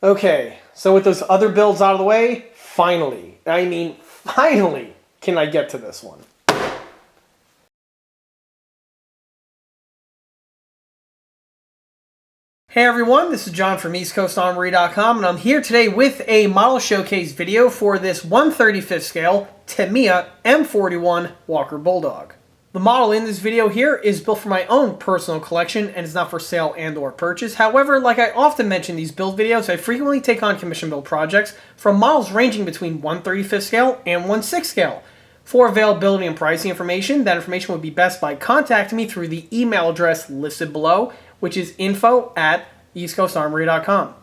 Okay, so with those other builds out of the way, finally, I mean finally, can I get to this one. Hey everyone, this is John from EastCoastArmory.com, and I'm here today with a model showcase video for this 1/35th scale Tamiya M41 Walker Bulldog. The model in this video here is built for my own personal collection and is not for sale and or purchase. However, like I often mention in these build videos, I frequently take on commission build projects from models ranging between 1/35th scale and 1/6 scale. For availability and pricing information, that information would be best by contacting me through the email address listed below, which is info@eastcoastarmory.com.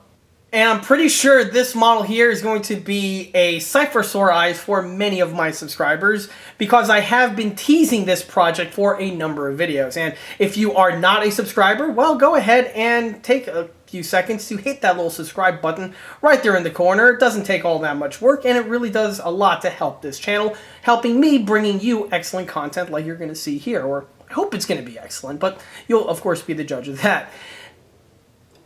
And I'm pretty sure this model here is going to be a sight for sore eyes for many of my subscribers because I have been teasing this project for a number of videos. And if you are not a subscriber, well, go ahead and take a few seconds to hit that little subscribe button right there in the corner. It doesn't take all that much work, and it really does a lot to help this channel, helping me bringing you excellent content like you're going to see here, or I hope it's going to be excellent, but you'll of course be the judge of that.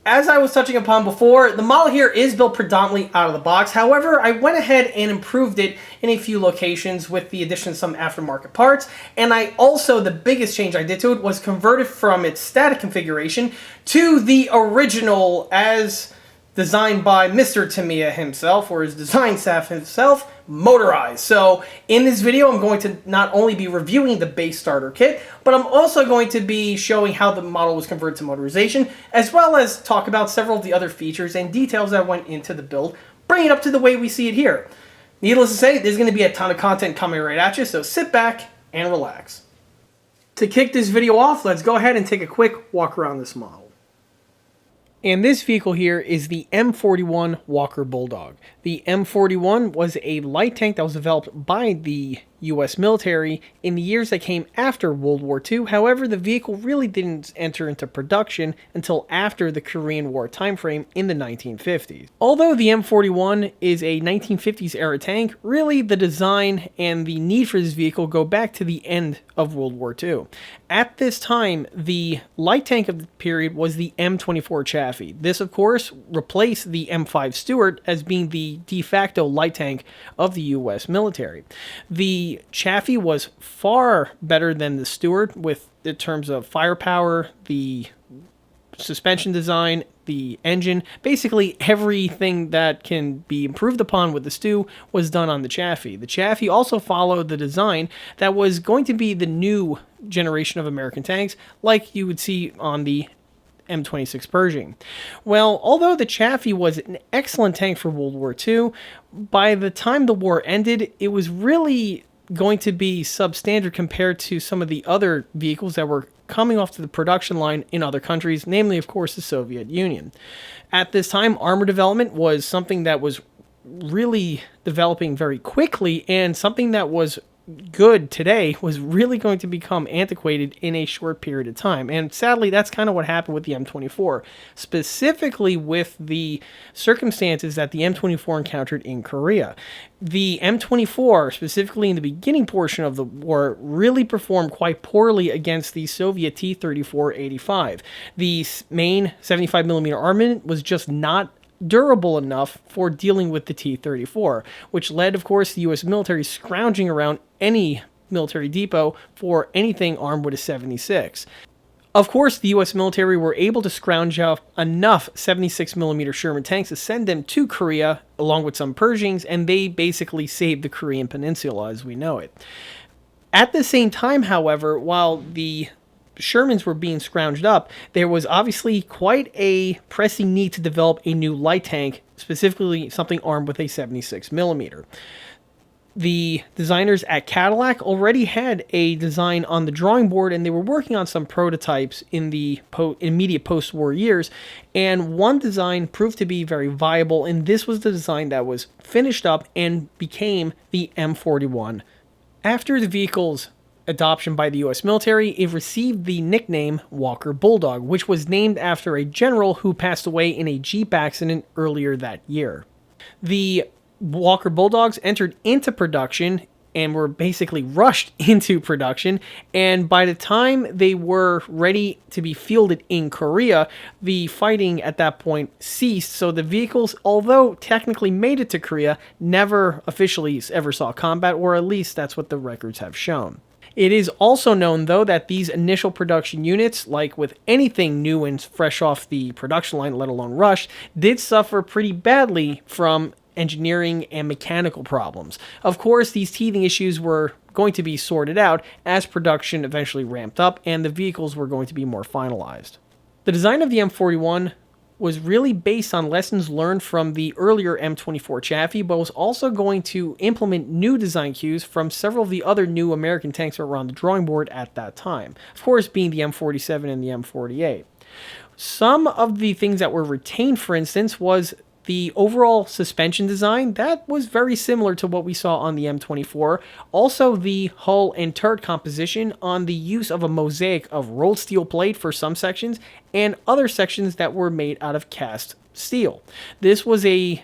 As I was touching upon before, the model here is built predominantly out of the box. However, I went ahead and improved it in a few locations with the addition of some aftermarket parts. And I also, the biggest change I did to it was convert it from its static configuration to the original as designed by Mr. Tamiya himself, or his design staff himself, Motorized. So in this video, I'm going to not only be reviewing the base starter kit, but I'm also going to be showing how the model was converted to motorization, as well as talk about several of the other features and details that went into the build, bring it up to the way we see it here. Needless to say, there's going to be a ton of content coming right at you, so sit back and relax. To kick this video off, let's go ahead and take a quick walk around this model. And this vehicle here is the M41 Walker Bulldog. The M41 was a light tank that was developed by the U.S. military in the years that came after World War II. However, the vehicle really didn't enter into production until after the Korean War timeframe in the 1950s. Although the M41 is a 1950s era tank, really the design and the need for this vehicle go back to the end of World War II. At this time, the light tank of the period was the M24 Chaffee. This, of course, replaced the M5 Stuart as being the de facto light tank of the U.S. military. The Chaffee was far better than the Stuart in terms of firepower, the suspension design, the engine. Basically, everything that can be improved upon with the Stu was done on the Chaffee. The Chaffee also followed the design that was going to be the new generation of American tanks, like you would see on the M26 Pershing. Well, although the Chaffee was an excellent tank for World War II, by the time the war ended, it was really going to be substandard compared to some of the other vehicles that were coming off to the production line in other countries, namely, of course, the Soviet Union. At this time, armor development was something that was really developing very quickly, and something that was good today was really going to become antiquated in a short period of time. And sadly, that's kind of what happened with the M24, specifically with the circumstances that the M24 encountered in Korea. The M24, specifically in the beginning portion of the war, really performed quite poorly against the Soviet T-34-85. The main 75mm armament was just not durable enough for dealing with the T-34, which led, of course, the U.S. military scrounging around any military depot for anything armed with a 76. Of course, the U.S. military were able to scrounge out enough 76mm Sherman tanks to send them to Korea, along with some Pershings, and they basically saved the Korean Peninsula as we know it. At the same time, however, while the Shermans were being scrounged up, there was obviously quite a pressing need to develop a new light tank, specifically something armed with a 76mm. The designers at Cadillac already had a design on the drawing board, and they were working on some prototypes in the immediate post-war years, and one design proved to be very viable, and this was the design that was finished up and became the M41. After the vehicle's adoption by the U.S. military, it received the nickname Walker Bulldog, which was named after a general who passed away in a Jeep accident earlier that year. The Walker Bulldogs entered into production and were basically rushed into production. And by the time they were ready to be fielded in Korea, the fighting at that point ceased. So the vehicles, although technically made it to Korea, never officially ever saw combat, or at least that's what the records have shown. It is also known, though, that these initial production units, like with anything new and fresh off the production line, let alone rushed, did suffer pretty badly from engineering and mechanical problems. Of course, these teething issues were going to be sorted out as production eventually ramped up and the vehicles were going to be more finalized. The design of the M41 was really based on lessons learned from the earlier M24 Chaffee, but was also going to implement new design cues from several of the other new American tanks that were on the drawing board at that time, of course being the M47 and the M48. Some of the things that were retained, for instance, was the overall suspension design. That was very similar to what we saw on the M24. Also, the hull and turret composition on the use of a mosaic of rolled steel plate for some sections and other sections that were made out of cast steel. This was a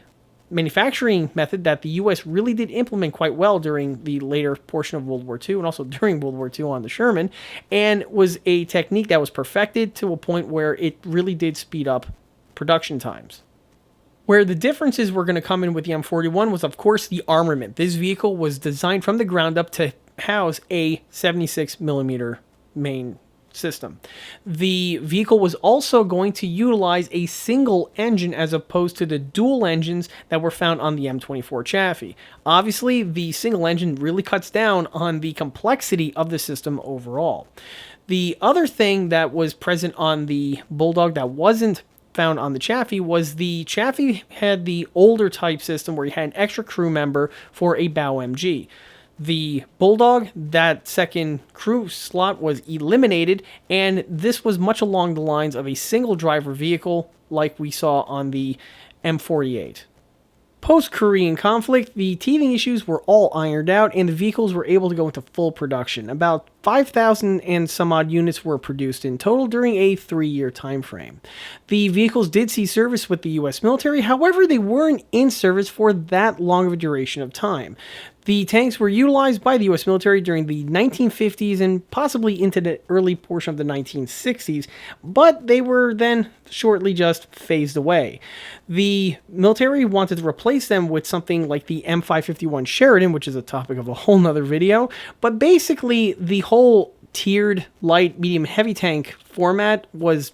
manufacturing method that the U.S. really did implement quite well during the later portion of World War II and also during World War II on the Sherman, and was a technique that was perfected to a point where it really did speed up production times. Where the differences were going to come in with the M41 was, of course, the armament. This vehicle was designed from the ground up to house a 76mm main system. The vehicle was also going to utilize a single engine as opposed to the dual engines that were found on the M24 Chaffee. Obviously, the single engine really cuts down on the complexity of the system overall. The other thing that was present on the Bulldog that wasn't found on the Chaffee was the Chaffee had the older type system where you had an extra crew member for a bow MG. The Bulldog, that second crew slot was eliminated, and this was much along the lines of a single driver vehicle like we saw on the M48. Post-Korean conflict, the teething issues were all ironed out and the vehicles were able to go into full production. About 5,000 and some odd units were produced in total during a 3-year time frame. The vehicles did see service with the U.S. military, however, they weren't in service for that long of a duration of time. The tanks were utilized by the U.S. military during the 1950s and possibly into the early portion of the 1960s, but they were then shortly just phased away. The military wanted to replace them with something like the M551 Sheridan, which is a topic of a whole nother video, but basically the whole tiered light, medium, heavy tank format was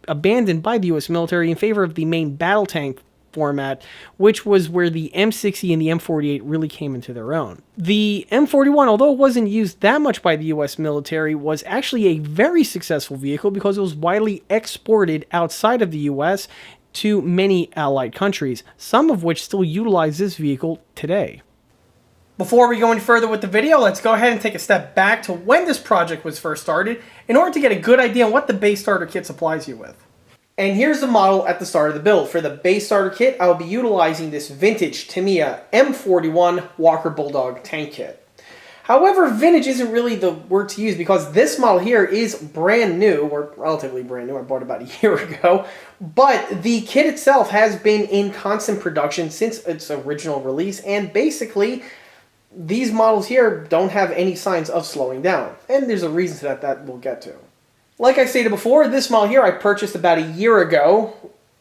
abandoned by the U.S. military in favor of the main battle tank format, which was where the M60 and the M48 really came into their own. The M41, although it wasn't used that much by the US military, was actually a very successful vehicle because it was widely exported outside of the US to many allied countries, some of which still utilize this vehicle today. Before we go any further with the video, let's go ahead and take a step back to when this project was first started in order to get a good idea on what the base starter kit supplies you with. And here's the model at the start of the build. For the base starter kit, I will be utilizing this vintage Tamiya M41 Walker Bulldog tank kit. However, vintage isn't really the word to use because this model here is brand new, or relatively brand new. I bought it about a year ago. But the kit itself has been in constant production since its original release, and basically these models here don't have any signs of slowing down. And there's a reason to that we'll get to. Like I stated before, this model here I purchased about a year ago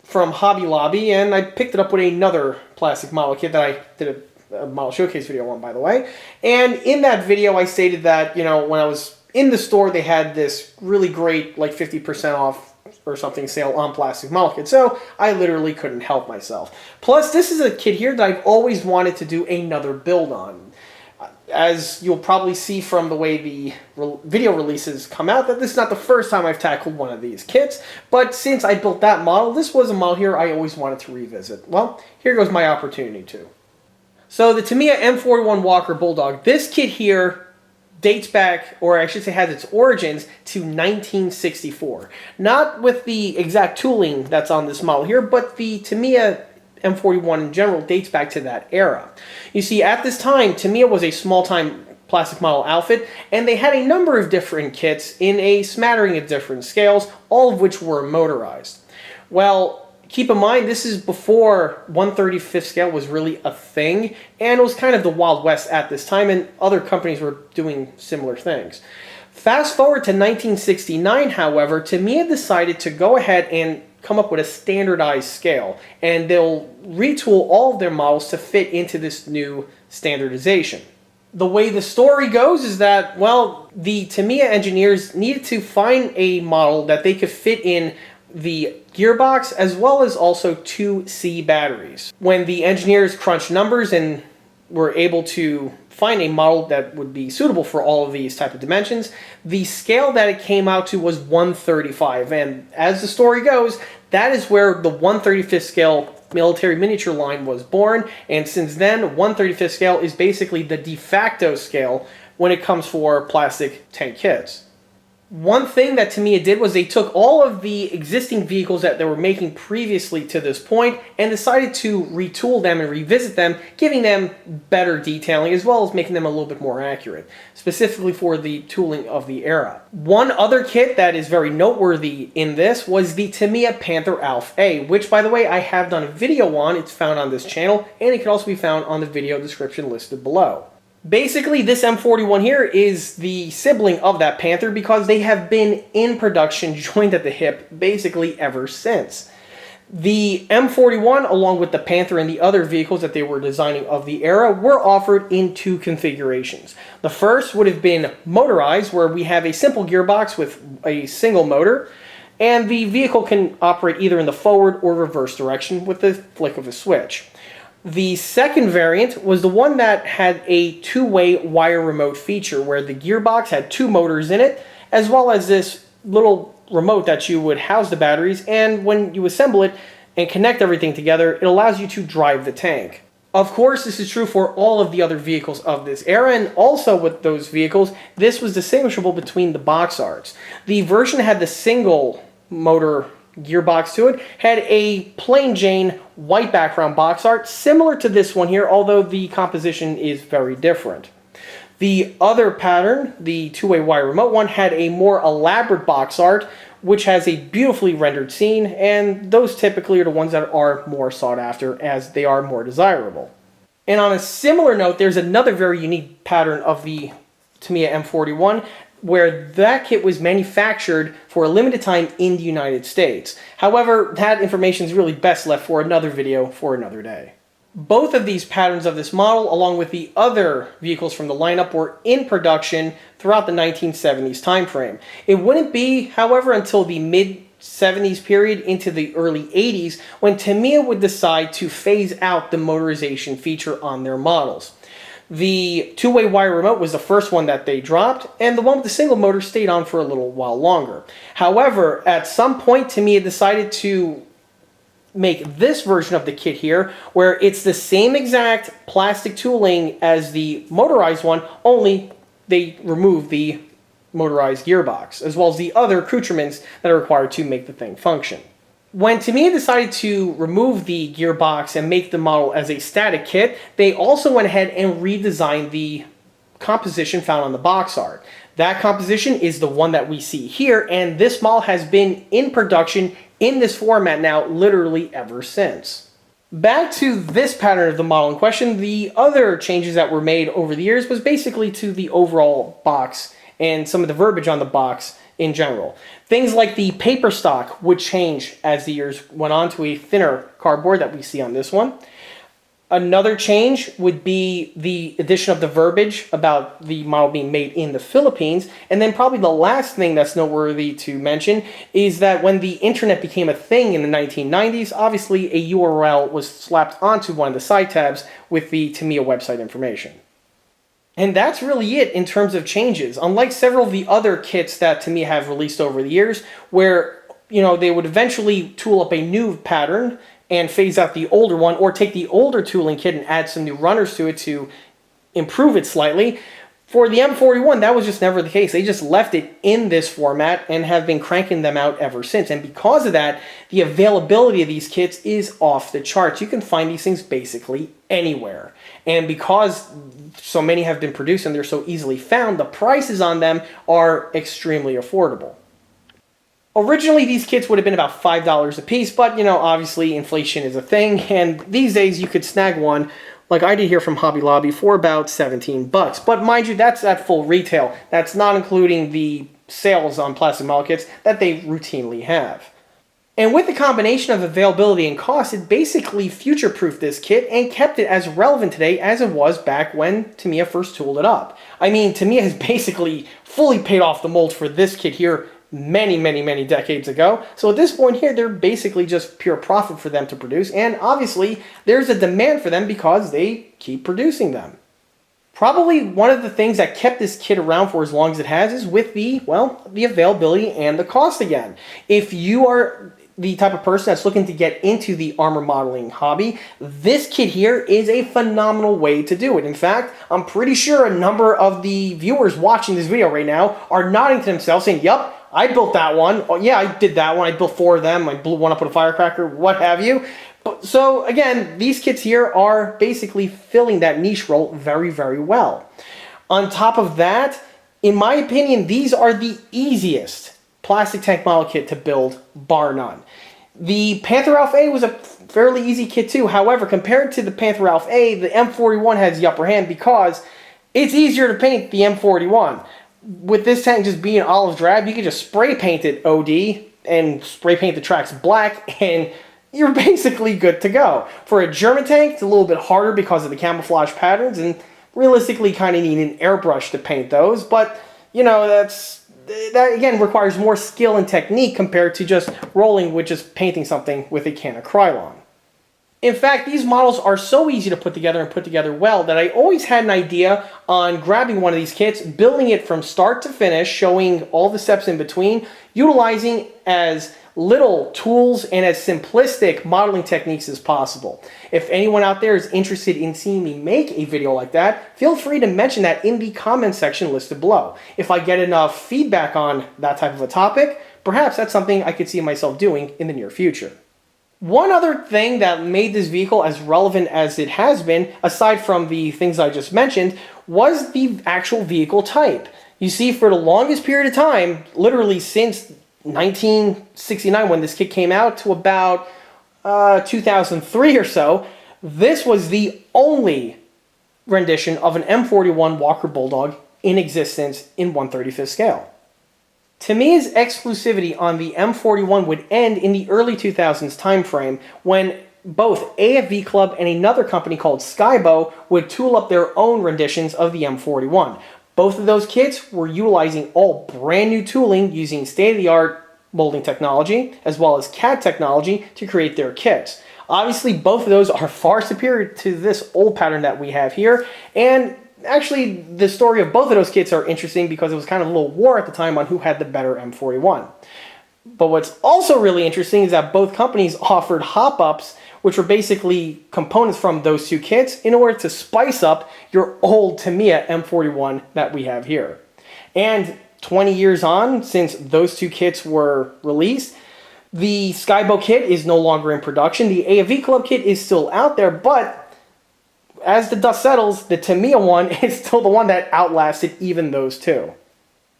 from Hobby Lobby, and I picked it up with another plastic model kit that I did a model showcase video on, by the way. And in that video I stated that, you know, when I was in the store they had this really great, like 50% off or something sale on plastic model kit, so I literally couldn't help myself. Plus, this is a kit here that I've always wanted to do another build on. As you'll probably see from the way the video releases come out, that this is not the first time I've tackled one of these kits, but since I built that model, this was a model here I always wanted to revisit. Well, here goes my opportunity too. So the Tamiya M41 Walker Bulldog, this kit here dates back, or I should say has its origins, to 1964. Not with the exact tooling that's on this model here, but the Tamiya M41 in general dates back to that era. You see, at this time, Tamiya was a small-time plastic model outfit, and they had a number of different kits in a smattering of different scales, all of which were motorized. Well, Keep in mind, this is before 1/35th scale was really a thing, and it was kind of the Wild West at this time, and other companies were doing similar things. Fast forward to 1969, however, Tamiya decided to go ahead and come up with a standardized scale, and they'll retool all of their models to fit into this new standardization. The way the story goes is that, well, the Tamiya engineers needed to find a model that they could fit in the gearbox as well as also 2C batteries. When the engineers crunched numbers and were able to find a model that would be suitable for all of these type of dimensions, the scale that it came out to was 1/35, and as the story goes, that is where the 1/35th scale military miniature line was born, and since then 1/35th scale is basically the de facto scale when it comes for plastic tank kits. One thing that Tamiya did was they took all of the existing vehicles that they were making previously to this point and decided to retool them and revisit them, giving them better detailing as well as making them a little bit more accurate, specifically for the tooling of the era. One other kit that is very noteworthy in this was the Tamiya Panther ausf.A, which, by the way, I have done a video on. It's found on this channel, and it can also be found on the video description listed below. Basically, this M41 here is the sibling of that Panther because they have been in production, joined at the hip, basically ever since. The M41, along with the Panther and the other vehicles that they were designing of the era, were offered in two configurations. The first would have been motorized, where we have a simple gearbox with a single motor, and the vehicle can operate either in the forward or reverse direction with the flick of a switch. The second variant was the one that had a two-way wire remote feature where the gearbox had two motors in it, as well as this little remote that you would house the batteries, and when you assemble it and connect everything together, it allows you to drive the tank. Of course, this is true for all of the other vehicles of this era, and also with those vehicles, this was distinguishable between the box arts. The version that had the single motor gearbox to it had a plain Jane white background box art similar to this one here, although the composition is very different. The other pattern, the two-way wire remote one, had a more elaborate box art which has a beautifully rendered scene, and those typically are the ones that are more sought after as they are more desirable. And on a similar note, there's another very unique pattern of the Tamiya M41 where that kit was manufactured for a limited time in the United States. However, that information is really best left for another video for another day. Both of these patterns of this model, along with the other vehicles from the lineup, were in production throughout the 1970s timeframe. It wouldn't be, however, until the mid-70s period into the early 80s when Tamiya would decide to phase out the motorization feature on their models. The two-way wire remote was the first one that they dropped, and the one with the single motor stayed on for a little while longer. However, at some point, Tamiya decided to make this version of the kit here, where it's the same exact plastic tooling as the motorized one, only they removed the motorized gearbox, as well as the other accoutrements that are required to make the thing function. When Tamiya decided to remove the gearbox and make the model as a static kit, they also went ahead and redesigned the composition found on the box art. That composition is the one that we see here, and this model has been in production in this format now literally ever since. Back to this pattern of the model in question, the other changes that were made over the years was basically to the overall box and some of the verbiage on the box in general. Things like the paper stock would change as the years went on to a thinner cardboard that we see on this one. Another change would be the addition of the verbiage about the model being made in the Philippines. And then probably the last thing that's noteworthy to mention is that when the internet became a thing in the 1990s, obviously a URL was slapped onto one of the side tabs with the Tamiya website information. And that's really it in terms of changes. Unlike several of the other kits that Tamiya have released over the years, where they would eventually tool up a new pattern and phase out the older one, or take the older tooling kit and add some new runners to it to improve it slightly. For the M41, that was just never the case. They just left it in this format and have been cranking them out ever since. And because of that, the availability of these kits is off the charts. You can find these things basically anywhere. And because so many have been produced and they're so easily found, the prices on them are extremely affordable. Originally, these kits would have been about $5 a piece, but, you know, obviously inflation is a thing, and these days you could snag one, like I did here from Hobby Lobby, for about 17 bucks. But mind you, that's at full retail. That's not including the sales on plastic model kits that they routinely have. And with the combination of availability and cost, it basically future-proofed this kit and kept it as relevant today as it was back when Tamiya first tooled it up. I mean, Tamiya has basically fully paid off the mold for this kit here many decades ago. So at this point here, they're basically just pure profit for them to produce, and obviously there's a demand for them because they keep producing them. Probably one of the things that kept this kit around for as long as it has is with the, well, the availability and the cost again. If you are the type of person that's looking to get into the armor modeling hobby, this kit here is a phenomenal way to do it. In fact, I'm pretty sure a number of the viewers watching this video right now are nodding to themselves saying, yup, I built that one. Oh, yeah, I did that one. I built 4 of them. I blew one up with a firecracker, what have you. So again, these kits here are basically filling that niche role very well. On top of that, in my opinion, these are the easiest plastic tank model kit to build, bar none. The Panther ausf.A was a fairly easy kit too. However, compared to the Panther ausf.A, the M41 has the upper hand because it's easier to paint the M41. With this tank just being olive drab, you can just spray paint it OD and spray paint the tracks black, and you're basically good to go. For a German tank, it's a little bit harder because of the camouflage patterns, and realistically kind of need an airbrush to paint those, but you know, that again requires more skill and technique compared to just rolling with just painting something with a can of Krylon. In fact, these models are so easy to put together and put together well that I always had an idea on grabbing one of these kits, building it from start to finish, showing all the steps in between, utilizing as little tools and as simplistic modeling techniques as possible. If anyone out there is interested in seeing me make a video like that, feel free to mention that in the comment section listed below. If I get enough feedback on that type of a topic, perhaps that's something I could see myself doing in the near future. One other thing that made this vehicle as relevant as it has been, aside from the things I just mentioned, was the actual vehicle type. You see, for the longest period of time, literally since 1969 when this kit came out to about 2003 or so, this was the only rendition of an M41 Walker Bulldog in existence in 1/35 scale. Tamiya's exclusivity on the M41 would end in the early 2000s timeframe when both AFV Club and another company called Skybow would tool up their own renditions of the M41. Both of those kits were utilizing all brand new tooling using state-of-the-art molding technology as well as CAD technology to create their kits. Obviously, both of those are far superior to this old pattern that we have here, and actually, the story of both of those kits are interesting because it was kind of a little war at the time on who had the better M41. But what's also really interesting is that both companies offered hop-ups, which were basically components from those two kits in order to spice up your old Tamiya M41 that we have here. And 20 years on, since those two kits were released, the Skybow kit is no longer in production. The AFV Club kit is still out there, but as the dust settles, the Tamiya one is still the one that outlasted even those two.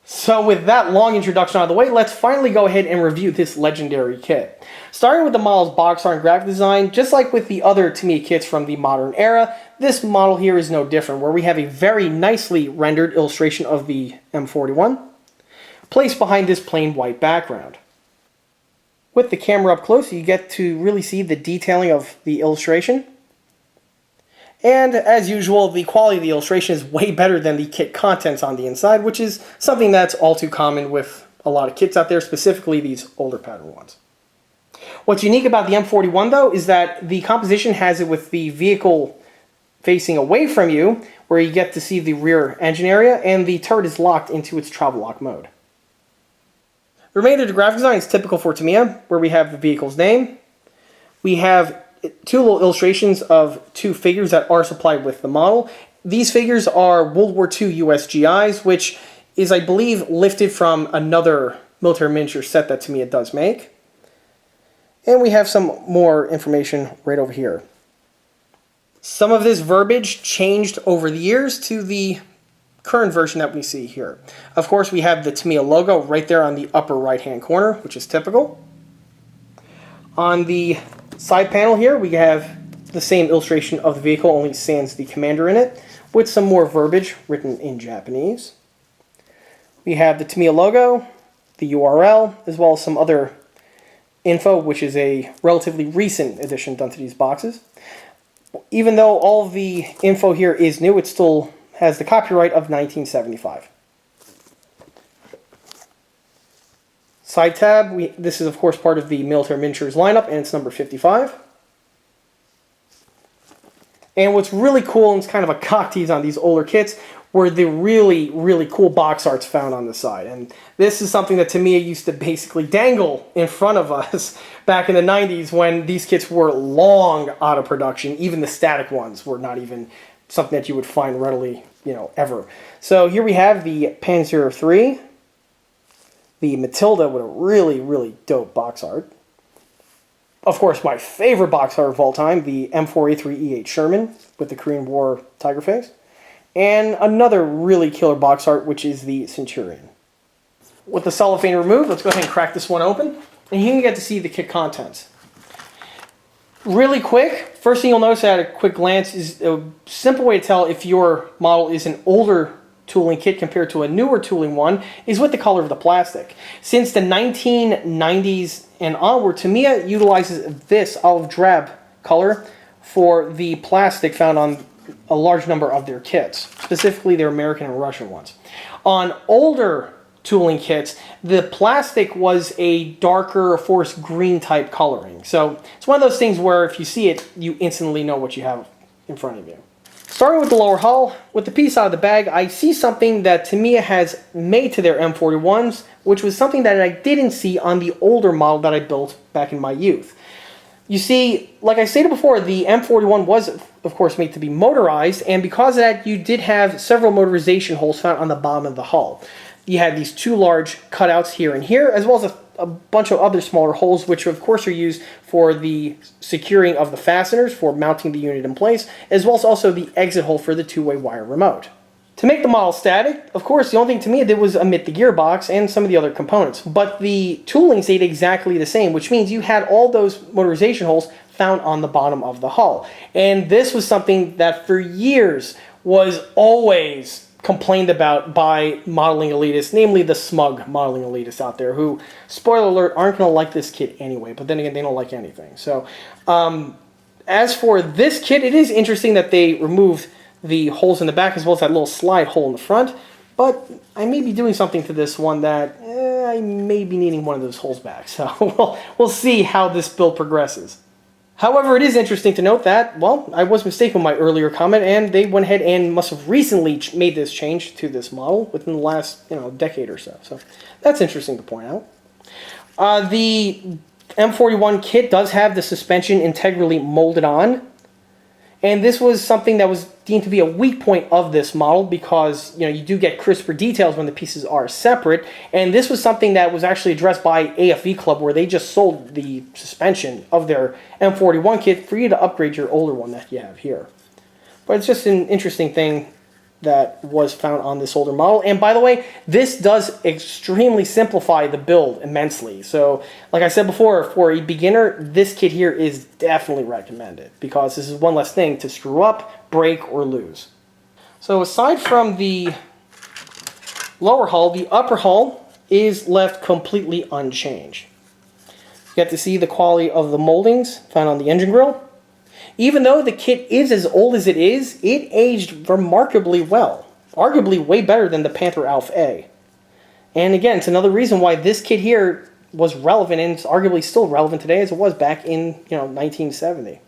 So with that long introduction out of the way, let's finally go ahead and review this legendary kit. Starting with the model's box art and graphic design, just like with the other Tamiya kits from the modern era, this model here is no different, where we have a very nicely rendered illustration of the M41 placed behind this plain white background. With the camera up close, you get to really see the detailing of the illustration. And as usual, the quality of the illustration is way better than the kit contents on the inside, which is something that's all too common with a lot of kits out there, specifically these older pattern ones. What's unique about the M41 though is that the composition has it with the vehicle facing away from you, where you get to see the rear engine area, and the turret is locked into its travel lock mode. The remainder of the graphic design is typical for Tamiya, where we have the vehicle's name. We have two little illustrations of two figures that are supplied with the model. These figures are World War II USGIs, which is, I believe, lifted from another military miniature set that Tamiya does make. And we have some more information right over here. Some of this verbiage changed over the years to the current version that we see here. Of course, we have the Tamiya logo right there on the upper right-hand corner, which is typical. On the side panel here, we have the same illustration of the vehicle, only sans the commander in it, with some more verbiage written in Japanese. We have the Tamiya logo, the URL, as well as some other info, which is a relatively recent addition done to these boxes. Even though all of the info here is new, it still has the copyright of 1975. Side tab, this is of course part of the military miniatures lineup, and it's number 55. And what's really cool, and it's kind of a cock tease on these older kits, were the really, really cool box arts found on the side. And this is something that Tamiya used to basically dangle in front of us back in the 90s when these kits were long out of production. Even the static ones were not even something that you would find readily, ever. So here we have the Panther 3, the Matilda with a really, really dope box art. Of course, my favorite box art of all time, the M4A3 E8 Sherman with the Korean War tiger face. And another really killer box art, which is the Centurion. With the cellophane removed, let's go ahead and crack this one open. And you can get to see the kit contents. Really quick, first thing you'll notice at a quick glance is a simple way to tell if your model is an older tooling kit compared to a newer tooling one is with the color of the plastic. Since the 1990s and onward, Tamiya utilizes this olive drab color for the plastic found on a large number of their kits, specifically their American and Russian ones. On older tooling kits, the plastic was a darker forest green type coloring. So it's one of those things where if you see it, you instantly know what you have in front of you. Starting with the lower hull, with the piece out of the bag, I see something that Tamiya has made to their M41s, which was something that I didn't see on the older model that I built back in my youth. You see, like I stated before, the M41 was, of course, made to be motorized, and because of that, you did have several motorization holes found on the bottom of the hull. You had these two large cutouts here and here, as well as a bunch of other smaller holes, which of course are used for the securing of the fasteners, for mounting the unit in place, as well as also the exit hole for the two-way wire remote. To make the model static, of course, the only thing Tamiya did was omit the gearbox and some of the other components, but the tooling stayed exactly the same, which means you had all those motorization holes found on the bottom of the hull. And this was something that for years was always complained about by modeling elitists, namely the smug modeling elitists out there who, spoiler alert, aren't going to like this kit anyway, but then again, they don't like anything. So, as for this kit, it is interesting that they removed the holes in the back as well as that little slide hole in the front, but I may be doing something to this one that I may be needing one of those holes back, so we'll see how this build progresses. However, it is interesting to note that, well, I was mistaken with my earlier comment, and they went ahead and must have recently made this change to this model within the last, decade or so. So that's interesting to point out. The M41 kit does have the suspension integrally molded on, and this was something that was deemed to be a weak point of this model because, you do get crisper details when the pieces are separate, and this was something that was actually addressed by AFV Club, where they just sold the suspension of their M41 kit for you to upgrade your older one that you have here. But it's just an interesting thing that was found on this older model. And by the way, this does extremely simplify the build immensely. So, like I said before, for a beginner, this kit here is definitely recommended because this is one less thing to screw up, break, or lose. So aside from the lower hull, the upper hull is left completely unchanged. You get to see the quality of the moldings found on the engine grille. Even though the kit is as old as it is, it aged remarkably well. Arguably way better than the Panther ausf.A. And again, it's another reason why this kit here was relevant, and it's arguably still relevant today as it was back in 1970.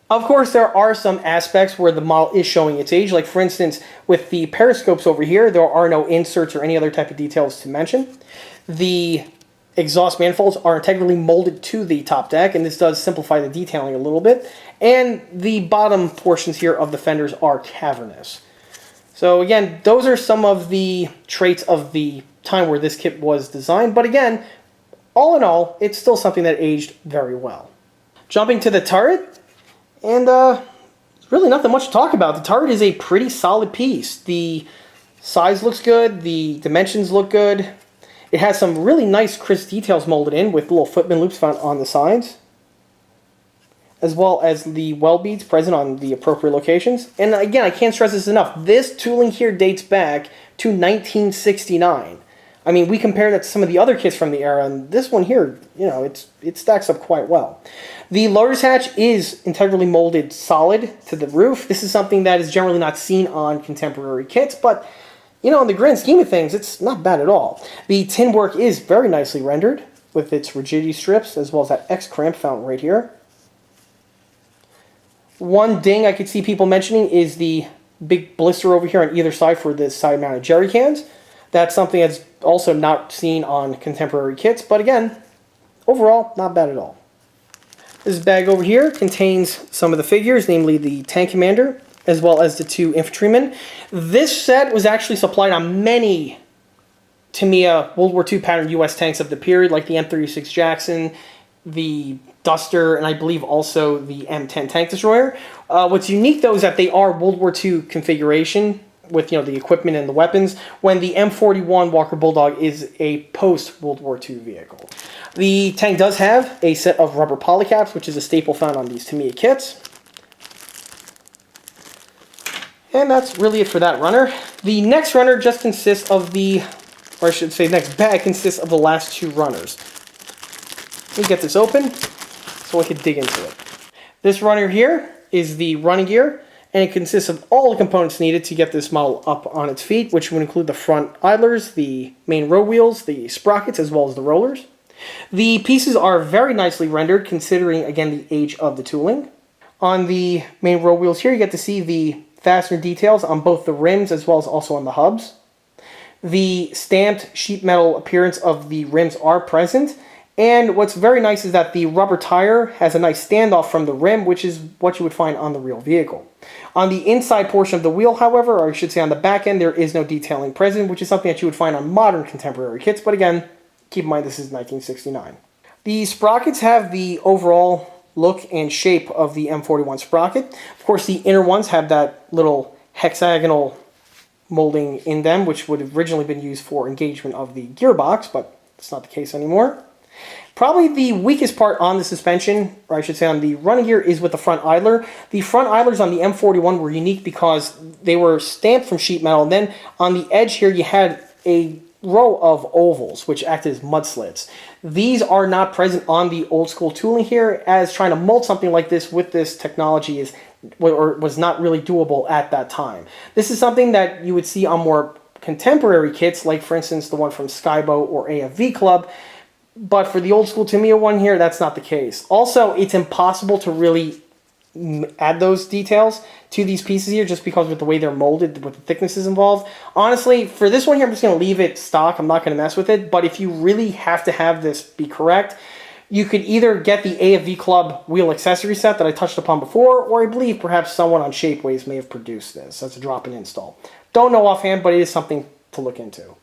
Of course, there are some aspects where the model is showing its age. Like, for instance, with the periscopes over here, there are no inserts or any other type of details to mention. The exhaust manifolds are integrally molded to the top deck, and this does simplify the detailing a little bit. And the bottom portions here of the fenders are cavernous. So again, those are some of the traits of the time where this kit was designed. But again, all in all, it's still something that aged very well. Jumping to the turret, and really nothing much to talk about. The turret is a pretty solid piece. The size looks good. The dimensions look good. It has some really nice crisp details molded in with little footman loops found on the sides, as well as the weld beads present on the appropriate locations. And again, I can't stress this enough. This tooling here dates back to 1969. I mean, we compare that to some of the other kits from the era, and this one here, you know, it stacks up quite well. The loader's hatch is integrally molded solid to the roof. This is something that is generally not seen on contemporary kits, but, you know, in the grand scheme of things, it's not bad at all. The tin work is very nicely rendered with its rigidity strips, as well as that X cramp found right here. One ding I could see people mentioning is the big blister over here on either side for the side-mounted jerry cans. That's something that's also not seen on contemporary kits, but again, overall, not bad at all. This bag over here contains some of the figures, namely the tank commander, as well as the 2 infantrymen. This set was actually supplied on many Tamiya World War II pattern U.S. tanks of the period, like the M36 Jackson, the Duster, and I believe also the M10 tank destroyer. What's unique, though, is that they are World War II configuration, with, you know, the equipment and the weapons, when the M41 Walker Bulldog is a post-World War II vehicle. The tank does have a set of rubber polycaps, which is a staple found on these Tamiya kits. And that's really it for that runner. The next runner just consists of the, or I should say next bag consists of the last 2 runners. Let me get this open so I can dig into it. This runner here is the running gear, and it consists of all the components needed to get this model up on its feet, which would include the front idlers, the main row wheels, the sprockets, as well as the rollers. The pieces are very nicely rendered, considering, again, the age of the tooling. On the main row wheels here, you get to see the fastener details on both the rims as well as also on the hubs. The stamped sheet metal appearance of the rims are present, and what's very nice is that the rubber tire has a nice standoff from the rim, which is what you would find on the real vehicle. On the inside portion of the wheel, however, or I should say on the back end, there is no detailing present, which is something that you would find on modern contemporary kits, but again, keep in mind this is 1969. The sprockets have the overall look and shape of the M41 sprocket. Of course, the inner ones have that little hexagonal molding in them, which would have originally been used for engagement of the gearbox, but it's not the case anymore. Probably the weakest part on the suspension, or I should say on the running gear, is with the front idler. The front idlers on the M41 were unique because they were stamped from sheet metal, and then on the edge here you had a row of ovals, which act as mud slits. These are not present on the old school tooling here, as trying to mold something like this with this technology was not really doable at that time. This is something that you would see on more contemporary kits, like for instance the one from Skyboat or AFV Club, but for the old school Tamiya one here, that's not the case. Also, it's impossible to really add those details to these pieces here just because with the way they're molded, with the thicknesses involved. Honestly, for this one here, I'm just going to leave it stock. I'm not going to mess with it, but if you really have to have this be correct, you could either get the AFV Club wheel accessory set that I touched upon before, or I believe perhaps someone on Shapeways may have produced this. That's a drop-in install. Don't know offhand, but it is something to look into.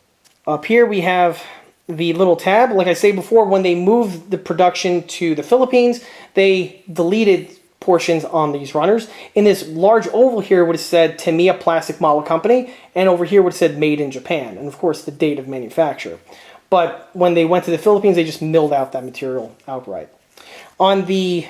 Up here we have the little tab. Like I said before, when they moved the production to the Philippines, they deleted portions on these runners. In this large oval here would have said Tamiya Plastic Model Company, and over here would have said Made in Japan, and of course the date of manufacture. But when they went to the Philippines, they just milled out that material outright. On the